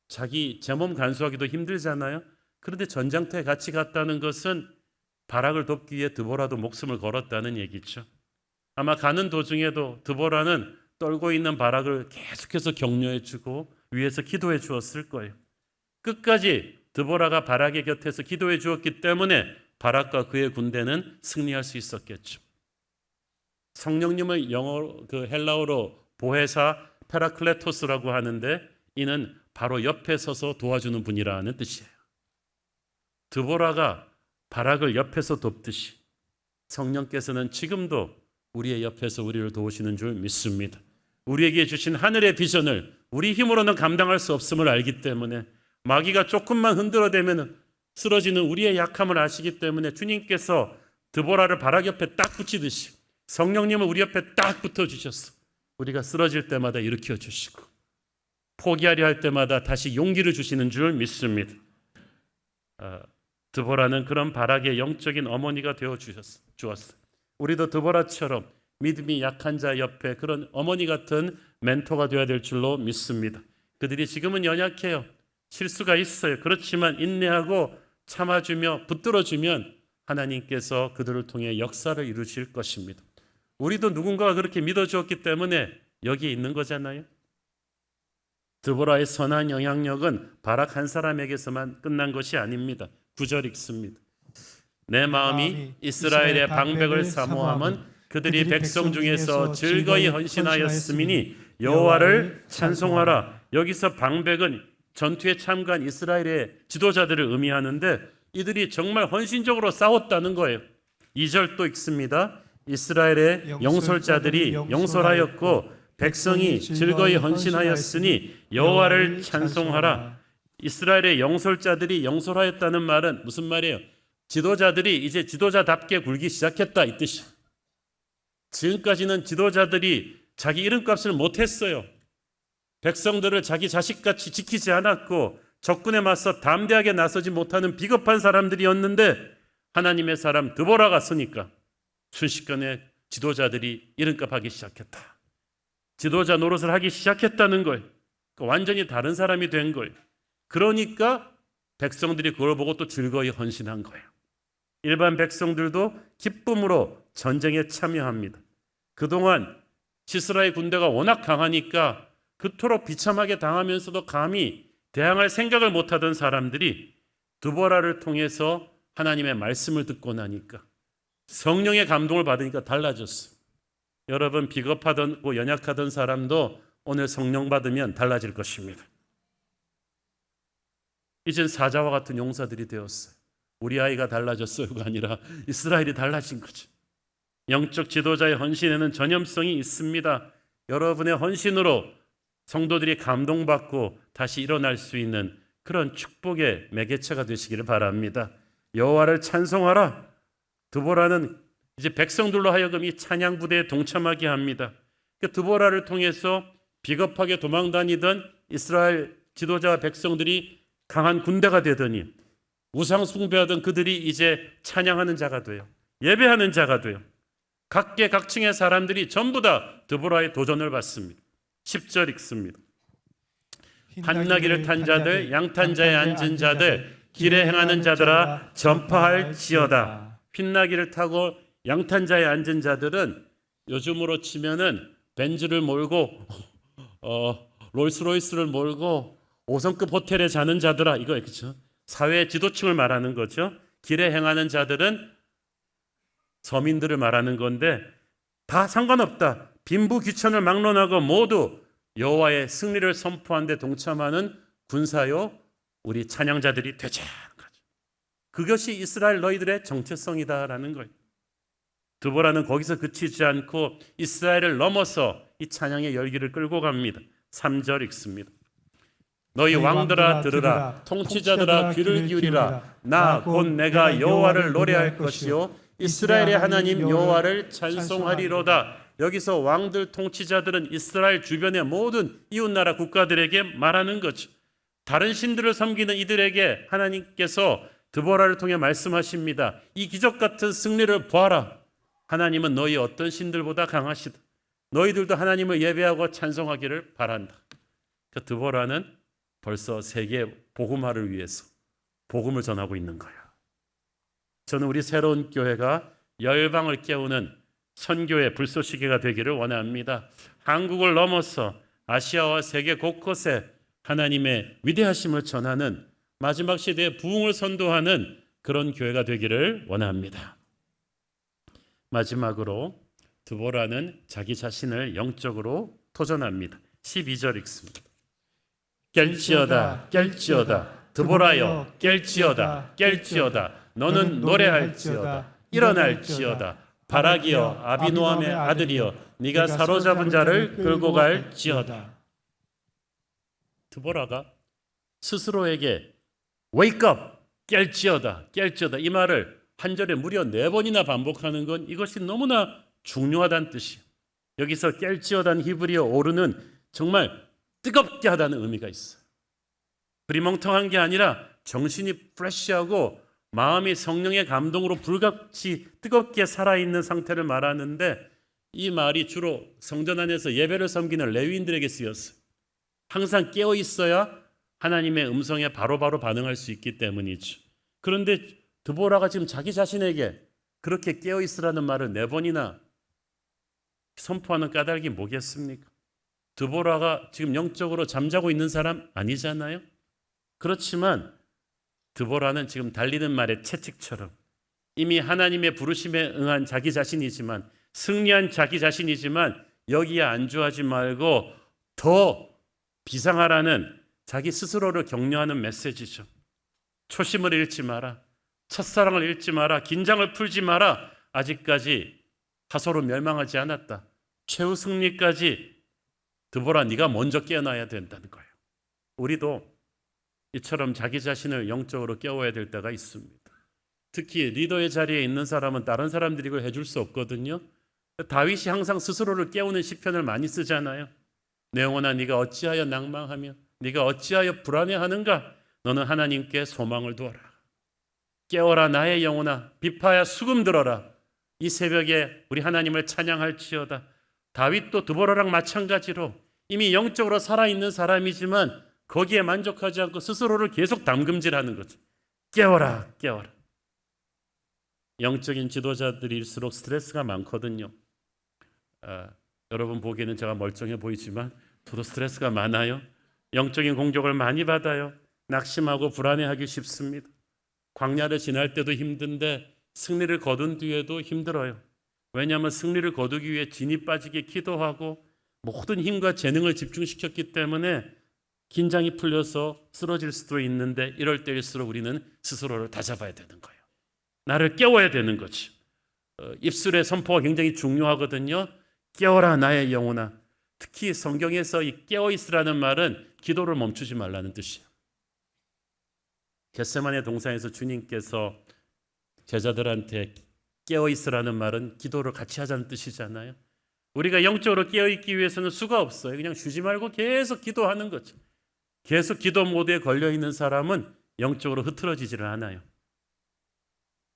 [SPEAKER 4] 자기 제 몸 간수하기도 힘들잖아요. 그런데 전장터에 같이 갔다는 것은 바락을 돕기 위해 드보라도 목숨을 걸었다는 얘기죠. 아마 가는 도중에도 드보라는 떨고 있는 바락을 계속해서 격려해주고 위에서 기도해 주었을 거예요. 끝까지 드보라가 바락의 곁에서 기도해 주었기 때문에 바락과 그의 군대는 승리할 수 있었겠죠. 성령님을 헬라어로 보혜사 페라클레토스라고 하는데 이는 바로 옆에 서서 도와주는 분이라는 뜻이에요. 드보라가 바락을 옆에서 돕듯이 성령께서는 지금도 우리의 옆에서 우리를 도우시는 줄 믿습니다. 우리에게 주신 하늘의 비전을 우리 힘으로는 감당할 수 없음을 알기 때문에 마귀가 조금만 흔들어대면 쓰러지는 우리의 약함을 아시기 때문에 주님께서 드보라를 바락 옆에 딱 붙이듯이 성령님을 우리 옆에 딱 붙어주셨어. 우리가 쓰러질 때마다 일으켜 주시고 포기하려 할 때마다 다시 용기를 주시는 줄 믿습니다. 드보라는 그런 바락의 영적인 어머니가 되어 주었어요. 우리도 드보라처럼 믿음이 약한 자 옆에 그런 어머니 같은 멘토가 되어야 될 줄로 믿습니다. 그들이 지금은 연약해요. 실수가 있어요. 그렇지만 인내하고 참아주며 붙들어주면 하나님께서 그들을 통해 역사를 이루실 것입니다. 우리도 누군가가 그렇게 믿어주었기 때문에 여기에 있는 거잖아요. 드보라의 선한 영향력은 바락 한 사람에게서만 끝난 것이 아닙니다. 9절 읽습니다. 내 마음이 이스라엘의 방백을 사모함은 그들이 백성 중에서 즐거이 헌신하였음이니 여호와를 찬송하라. 여기서 방백은 전투에 참가한 이스라엘의 지도자들을 의미하는데 이들이 정말 헌신적으로 싸웠다는 거예요. 2절 또 읽습니다. 이스라엘의 영솔자들이 영솔하였고 백성이 즐거이 헌신하였으니 여호와를 찬송하라. 이스라엘의 영솔자들이 영솔하였다는 말은 무슨 말이에요? 지도자들이 이제 지도자답게 굴기 시작했다 이 뜻이에요. 지금까지는 지도자들이 자기 이름값을 못했어요. 백성들을 자기 자식같이 지키지 않았고 적군에 맞서 담대하게 나서지 못하는 비겁한 사람들이었는데 하나님의 사람 드보라가 서니까 순식간에 지도자들이 이름값하기 시작했다. 지도자 노릇을 하기 시작했다는 거예요. 완전히 다른 사람이 된 거예요. 그러니까 백성들이 그걸 보고 또 즐거이 헌신한 거예요. 일반 백성들도 기쁨으로 전쟁에 참여합니다. 그동안 시스라의 군대가 워낙 강하니까 그토록 비참하게 당하면서도 감히 대항할 생각을 못하던 사람들이 드보라를 통해서 하나님의 말씀을 듣고 나니까 성령의 감동을 받으니까 달라졌어. 여러분, 비겁하던 연약하던 사람도 오늘 성령 받으면 달라질 것입니다. 이젠 사자와 같은 용사들이 되었어요. 우리 아이가 달라졌어요가 아니라 이스라엘이 달라진 거죠. 영적 지도자의 헌신에는 전염성이 있습니다. 여러분의 헌신으로 성도들이 감동받고 다시 일어날 수 있는 그런 축복의 매개체가 되시기를 바랍니다. 여호와를 찬송하라. 드보라는 이제 백성들로 하여금 이 찬양 부대에 동참하게 합니다. 그 드보라를 통해서 비겁하게 도망다니던 이스라엘 지도자와 백성들이 강한 군대가 되더니 우상 숭배하던 그들이 이제 찬양하는 자가 돼요. 예배하는 자가 돼요. 각계각층의 사람들이 전부 다 드보라의 도전을 받습니다. 10절 읽습니다. 한나귀를 탄 자들, 양탄자에 앉은 자들, 길에 행하는 자들아 전파할지어다. 흰나귀를 타고 양탄자에 앉은 자들은 요즘으로 치면은 벤츠를 몰고 롤스로이스를 몰고 5성급 호텔에 자는 자들아, 이거 그렇죠? 사회 지도층을 말하는 거죠. 길에 행하는 자들은 서민들을 말하는 건데 다 상관없다. 빈부귀천을 막론하고 모두 여호와의 승리를 선포하는 데 동참하는 군사요 우리 찬양자들이 되자는 거죠. 그것이 이스라엘 너희들의 정체성이다라는 거예요. 드보라는 거기서 그치지 않고 이스라엘을 넘어서 이 찬양의 열기를 끌고 갑니다. 3절 읽습니다. 너희 왕들아 들으라, 통치자들아 귀를 기울이라. 나 곧 내가 여호와를 노래할 것이요 이스라엘의 하나님 여호와를 찬송하리로다. 여기서 왕들 통치자들은 이스라엘 주변의 모든 이웃나라 국가들에게 말하는 거죠. 다른 신들을 섬기는 이들에게 하나님께서 드보라를 통해 말씀하십니다. 이 기적 같은 승리를 보아라. 하나님은 너희 어떤 신들보다 강하시다. 너희들도 하나님을 예배하고 찬송하기를 바란다. 그 드보라는 벌써 세계 복음화를 위해서 복음을 전하고 있는 거예요. 저는 우리 새로운 교회가 열방을 깨우는 선교의 불쏘시개가 되기를 원합니다. 한국을 넘어서 아시아와 세계 곳곳에 하나님의 위대하심을 전하는 마지막 시대의 부흥을 선도하는 그런 교회가 되기를 원합니다. 마지막으로 드보라는 자기 자신을 영적으로 도전합니다. 12절 읽습니다. 깰지어다 깰지어다 드보라여 깰지어다 깰지어다 너는 노래할지어다 일어날지어다 바라기여 아비노함의 아들이여 네가 사로잡은 자를 끌고 갈지어다. 드보라가 스스로에게 wake up 깰지어다 깰지어다 이 말을 한 절에 무려 4번이나 반복하는 건 이것이 너무나 중요하다는 뜻이에요. 여기서 깰지어다는 히브리어 오르는 정말 뜨겁게 하다는 의미가 있어요. 흐리멍텅한 게 아니라 정신이 프레시하고 마음이 성령의 감동으로 불같이 뜨겁게 살아있는 상태를 말하는데 이 말이 주로 성전 안에서 예배를 섬기는 레위인들에게 쓰였어요. 항상 깨어 있어야 하나님의 음성에 바로바로 반응할 수 있기 때문이죠. 그런데 드보라가 지금 자기 자신에게 그렇게 깨어 있으라는 말을 4번이나 선포하는 까닭이 뭐겠습니까? 드보라가 지금 영적으로 잠자고 있는 사람 아니잖아요. 그렇지만 드보라는 지금 달리는 말의 채찍처럼 이미 하나님의 부르심에 응한 자기 자신이지만 승리한 자기 자신이지만 여기에 안주하지 말고 더 비상하라는 자기 스스로를 격려하는 메시지죠. 초심을 잃지 마라. 첫사랑을 잃지 마라. 긴장을 풀지 마라. 아직까지 하소로 멸망하지 않았다. 최후 승리까지 드보라 네가 먼저 깨어나야 된다는 거예요. 우리도 이처럼 자기 자신을 영적으로 깨워야 될 때가 있습니다. 특히 리더의 자리에 있는 사람은 다른 사람들이 이걸 해줄 수 없거든요. 다윗이 항상 스스로를 깨우는 시편을 많이 쓰잖아요. 내 영혼아 네가 어찌하여 낭망하며 네가 어찌하여 불안해하는가. 너는 하나님께 소망을 두어라. 깨어라 나의 영혼아 비파야 수금 들어라. 이 새벽에 우리 하나님을 찬양할지어다. 다윗도 드보라랑 마찬가지로 이미 영적으로 살아있는 사람이지만 거기에 만족하지 않고 스스로를 계속 담금질하는 거죠. 깨워라 깨워라. 영적인 지도자들일수록 스트레스가 많거든요. 여러분 보기에는 제가 멀쩡해 보이지만 저도 스트레스가 많아요. 영적인 공격을 많이 받아요. 낙심하고 불안해하기 쉽습니다. 광야를 지날 때도 힘든데 승리를 거둔 뒤에도 힘들어요. 왜냐하면 승리를 거두기 위해 진이 빠지게 기도하고 모든 힘과 재능을 집중시켰기 때문에 긴장이 풀려서 쓰러질 수도 있는데, 이럴 때일수록 우리는 스스로를 다잡아야 되는 거예요. 나를 깨워야 되는 거지. 입술의 선포가 굉장히 중요하거든요. 깨어라 나의 영혼아. 특히 성경에서 이 깨어있으라는 말은 기도를 멈추지 말라는 뜻이에요. 겟세마네 동산에서 주님께서 제자들한테 깨어있으라는 말은 기도를 같이 하자는 뜻이잖아요. 우리가 영적으로 깨어있기 위해서는 수가 없어요. 그냥 쉬지 말고 계속 기도하는 거죠. 계속 기도 모드에 걸려있는 사람은 영적으로 흐트러지지를 않아요.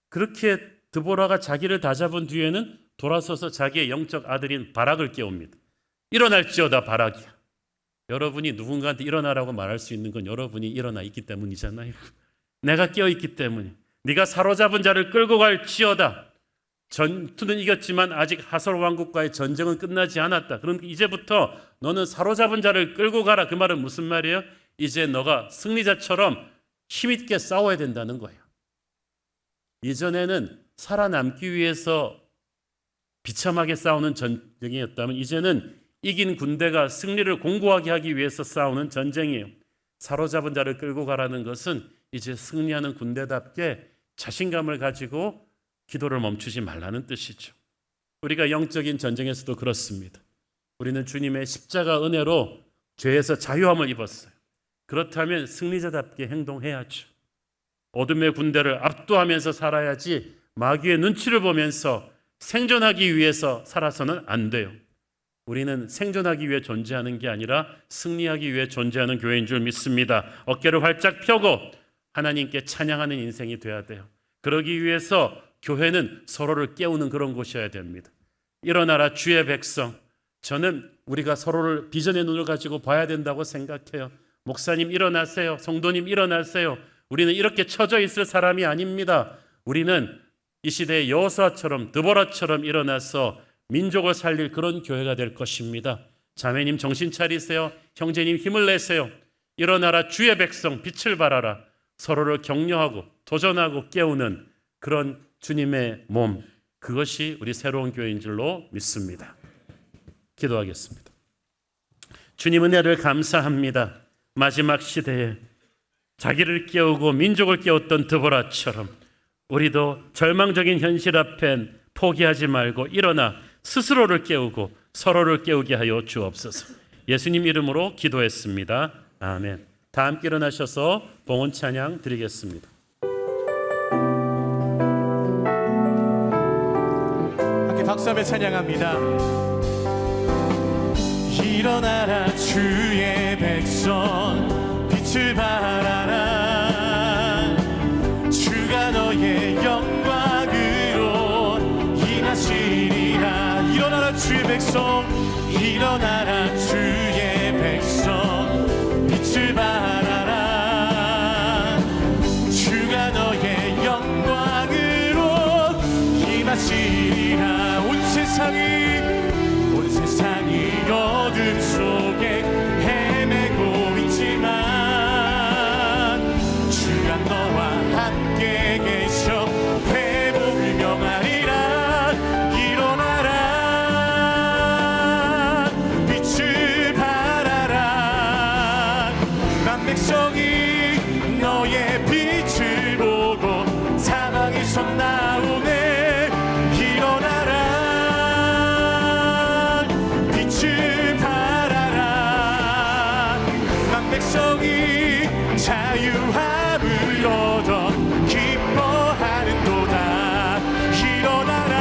[SPEAKER 4] 그렇게 드보라가 자기를 다잡은 뒤에는 돌아서서 자기의 영적 아들인 바락을 깨웁니다. 일어날지어다 바락이야. 여러분이 누군가한테 일어나라고 말할 수 있는 건 여러분이 일어나 있기 때문이잖아요. 내가 깨어있기 때문에. 네가 사로잡은 자를 끌고 갈지어다. 전투는 이겼지만 아직 하솔 왕국과의 전쟁은 끝나지 않았다. 그러니까 이제부터 너는 사로잡은 자를 끌고 가라. 그 말은 무슨 말이에요? 이제 너가 승리자처럼 힘있게 싸워야 된다는 거예요. 이전에는 살아남기 위해서 비참하게 싸우는 전쟁이었다면, 이제는 이긴 군대가 승리를 공고하게 하기 위해서 싸우는 전쟁이에요. 사로잡은 자를 끌고 가라는 것은 이제 승리하는 군대답게 자신감을 가지고 기도를 멈추지 말라는 뜻이죠. 우리가 영적인 전쟁에서도 그렇습니다. 우리는 주님의 십자가 은혜로 죄에서 자유함을 입었어요. 그렇다면 승리자답게 행동해야죠. 어둠의 군대를 압도하면서 살아야지 마귀의 눈치를 보면서 생존하기 위해서 살아서는 안 돼요. 우리는 생존하기 위해 존재하는 게 아니라 승리하기 위해 존재하는 교회인 줄 믿습니다. 어깨를 활짝 펴고 하나님께 찬양하는 인생이 돼야 돼요. 그러기 위해서 교회는 서로를 깨우는 그런 곳이어야 됩니다. 일어나라 주의 백성. 저는 우리가 서로를 비전의 눈을 가지고 봐야 된다고 생각해요. 목사님 일어나세요. 성도님 일어나세요. 우리는 이렇게 처져 있을 사람이 아닙니다. 우리는 이 시대의 여호수아처럼 드보라처럼 일어나서 민족을 살릴 그런 교회가 될 것입니다. 자매님 정신 차리세요. 형제님 힘을 내세요. 일어나라 주의 백성 빛을 발하라. 서로를 격려하고 도전하고 깨우는 그런 주님의 몸, 그것이 우리 새로운 교회인 줄로 믿습니다. 기도하겠습니다. 주님 은혜를 감사합니다. 마지막 시대에 자기를 깨우고 민족을 깨웠던 드보라처럼 우리도 절망적인 현실 앞엔 포기하지 말고 일어나 스스로를 깨우고 서로를 깨우게 하여 주옵소서. 예수님 이름으로 기도했습니다. 아멘. 다 함께 일어나셔서 봉헌 찬양 드리겠습니다.
[SPEAKER 1] 함께 박수하며 찬양합니다. 일어나라 주의 백성 빛을 발하라. 주가 너의 영광으로 임하시리라. 일어나라 주의 백성, 일어나라 주의 백성 빛을 발하라. 주가 너의 영광으로 임하시리라. 온 세상이 어둠 속에 헤매고 있지만 주가 너와 함께 계셔 회복을 명하리라. 일어나라 빛을 발하라. 난 백성이 너의 빛을 보고 사방에서 나오네. 백성이 자유함을 얻어 기뻐하는도다. 일어나라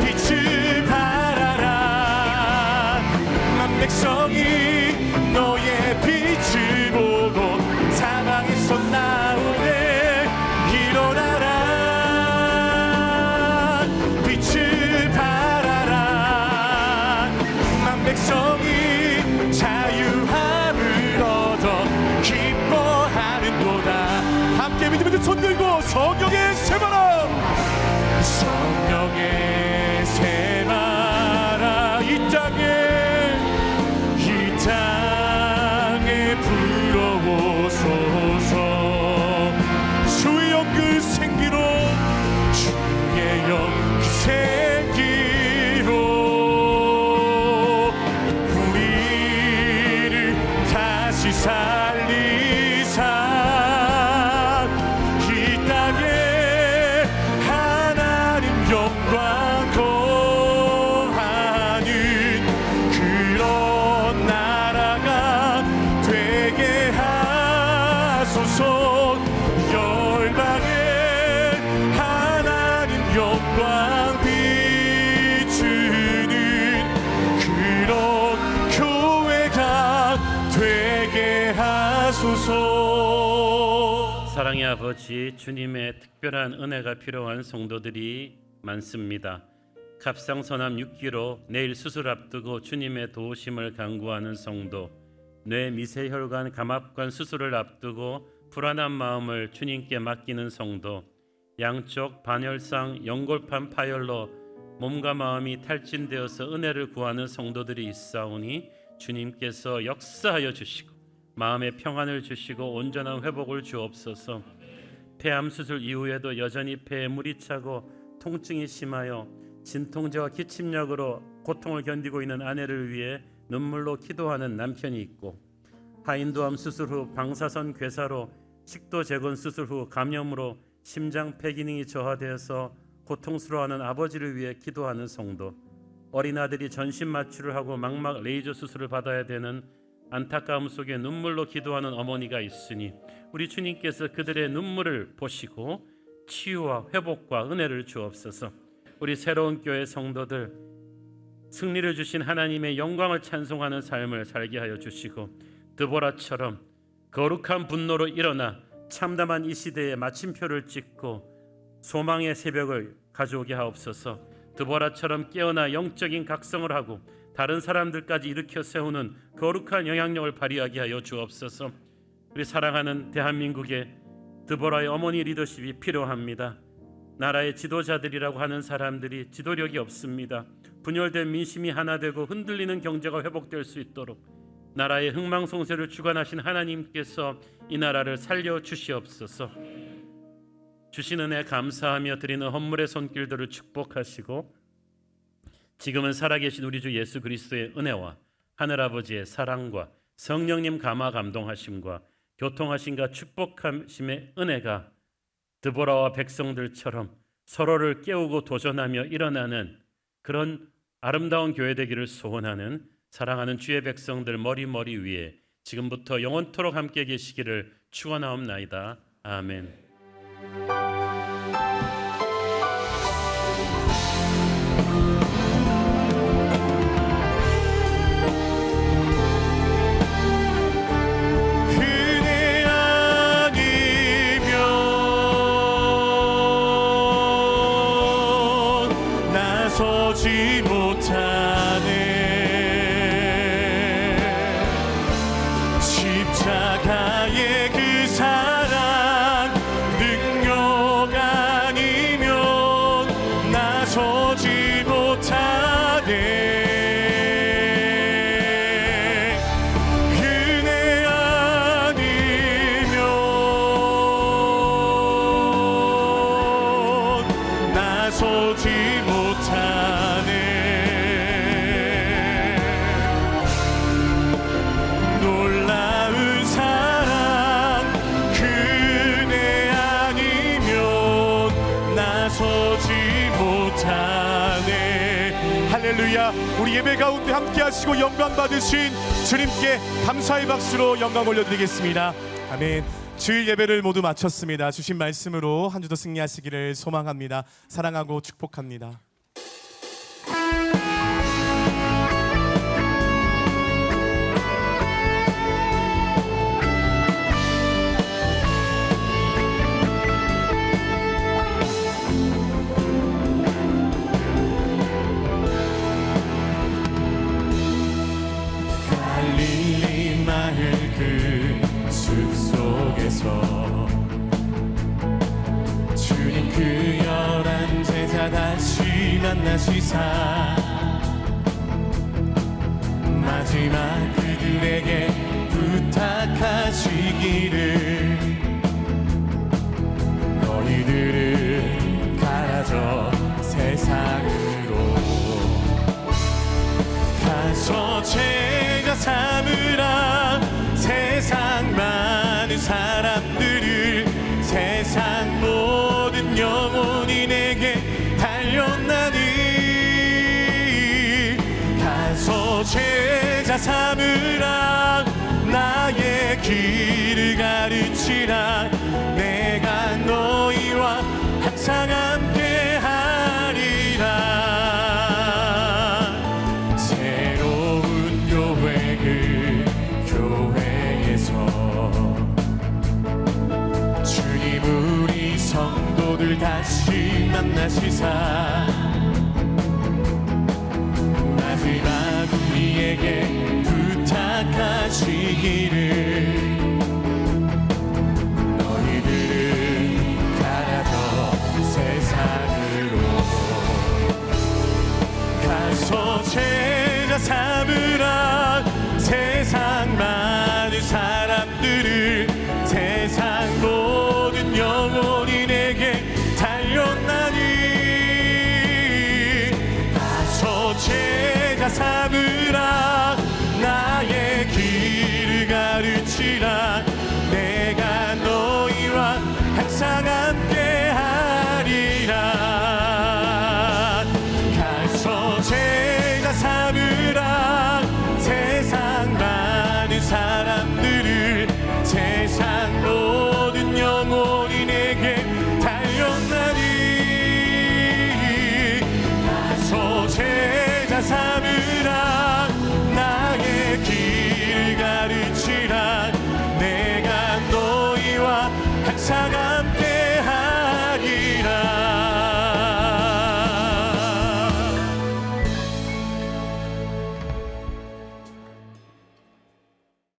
[SPEAKER 1] 빛을 발하라. 난 백성이 너의 빛을 보고 사방에서 나오네. 일어나라 빛을 발하라. 난 백성이 자유함을 얻어 기뻐하는도다. 함께 믿으면서 손 들고 성령의 새바람, 성령의 새바람 이 땅에 불어오소서. 주의 그 생기로 주의 영 그 생기로 우리를 다시 살리사 이 땅에 하나님 영광 거하는 그런 나라가 되게 하소서. 열방에 하나님 영광 비추는 그런 교회가 되게 하소서.
[SPEAKER 4] 사랑의 아버지, 주님의 특별한 은혜가 필요한 성도들이 많습니다. 갑상선암 6기로 내일 수술 앞두고 주님의 도우심을 간구하는 성도, 뇌 미세혈관 감압관 수술을 앞두고 불안한 마음을 주님께 맡기는 성도, 양쪽 반혈상 연골판 파열로 몸과 마음이 탈진되어서 은혜를 구하는 성도들이 있사오니 주님께서 역사하여 주시고 마음의 평안을 주시고 온전한 회복을 주옵소서. 폐암 수술 이후에도 여전히 폐에 물이 차고 통증이 심하여 진통제와 기침약으로 고통을 견디고 있는 아내를 위해 눈물로 기도하는 남편이 있고, 하인도암 수술 후 방사선 괴사로 식도 재건 수술 후 감염으로 심장 폐기능이 저하되어서 고통스러워하는 아버지를 위해 기도하는 성도, 어린아들이 전신 마취를 하고 망막 레이저 수술을 받아야 되는 안타까움 속에 눈물로 기도하는 어머니가 있으니 우리 주님께서 그들의 눈물을 보시고 치유와 회복과 은혜를 주옵소서. 우리 새로운 교회 성도들 승리를 주신 하나님의 영광을 찬송하는 삶을 살게 하여 주시고, 드보라처럼 거룩한 분노로 일어나 참담한 이 시대에 마침표를 찍고 소망의 새벽을 가져오게 하옵소서. 드보라처럼 깨어나 영적인 각성을 하고 다른 사람들까지 일으켜 세우는 거룩한 영향력을 발휘하게 하여 주옵소서. 우리 사랑하는 대한민국에 드보라의 어머니 리더십이 필요합니다. 나라의 지도자들이라고 하는 사람들이 지도력이 없습니다. 분열된 민심이 하나 되고 흔들리는 경제가 회복될 수 있도록 나라의 흥망성쇠를 주관하신 하나님께서 이 나라를 살려주시옵소서. 주신 은혜 감사하며 드리는 헌물의 손길들을 축복하시고, 지금은 살아계신 우리 주 예수 그리스도의 은혜와 하늘아버지의 사랑과 성령님 감화 감동하심과 교통하심과 축복하심의 은혜가 드보라와 백성들처럼 서로를 깨우고 도전하며 일어나는 그런 아름다운 교회 되기를 소원하는 사랑하는 주의 백성들 머리 위에 지금부터 영원토록 함께 계시기를 축원하옵나이다. 아멘.
[SPEAKER 1] 서지 못하네. 십자가의 그 사랑 능력 아니면 나서지 못하네. 은혜 아니면 나서지 놀라운 사랑 그네 아니면 나서지 못하네. 할렐루야. 우리 예배 가운데 함께 하시고 영광 받으신 주님께 감사의 박수로 영광 올려드리겠습니다. 아멘. 주일 예배를 모두 마쳤습니다. 주신 말씀으로 한 주도 승리하시기를 소망합니다. 사랑하고 축복합니다. 갈릴리 마을 그 숲속에서 주님 그 11 제자 다시 만나시사 마지막 그들에게 부탁하시기를 제자 삼으라 나의 길을 가르치라 내가 너희와 항상 함께 하리라 새로운 교회 그 교회에서 주님 우리 성도들 다시 만나시사 마지막 우리에게 부탁하시기를 너희들은 가라져 세상으로 가서 제자 삼으라 세상 많은 사람들을 세상 모든 영혼이 내게 달렸나니 가서 제자 삼으라 나의 길을 가르치라 내가 너희와 항상 함께 하리라 가서 제자 삼으라 세상 많은 사람들을 세상 모든 영혼이 내게 달렸나니 가서 제자 삼으라 나의 길을 가르치라 내가 너희와 항상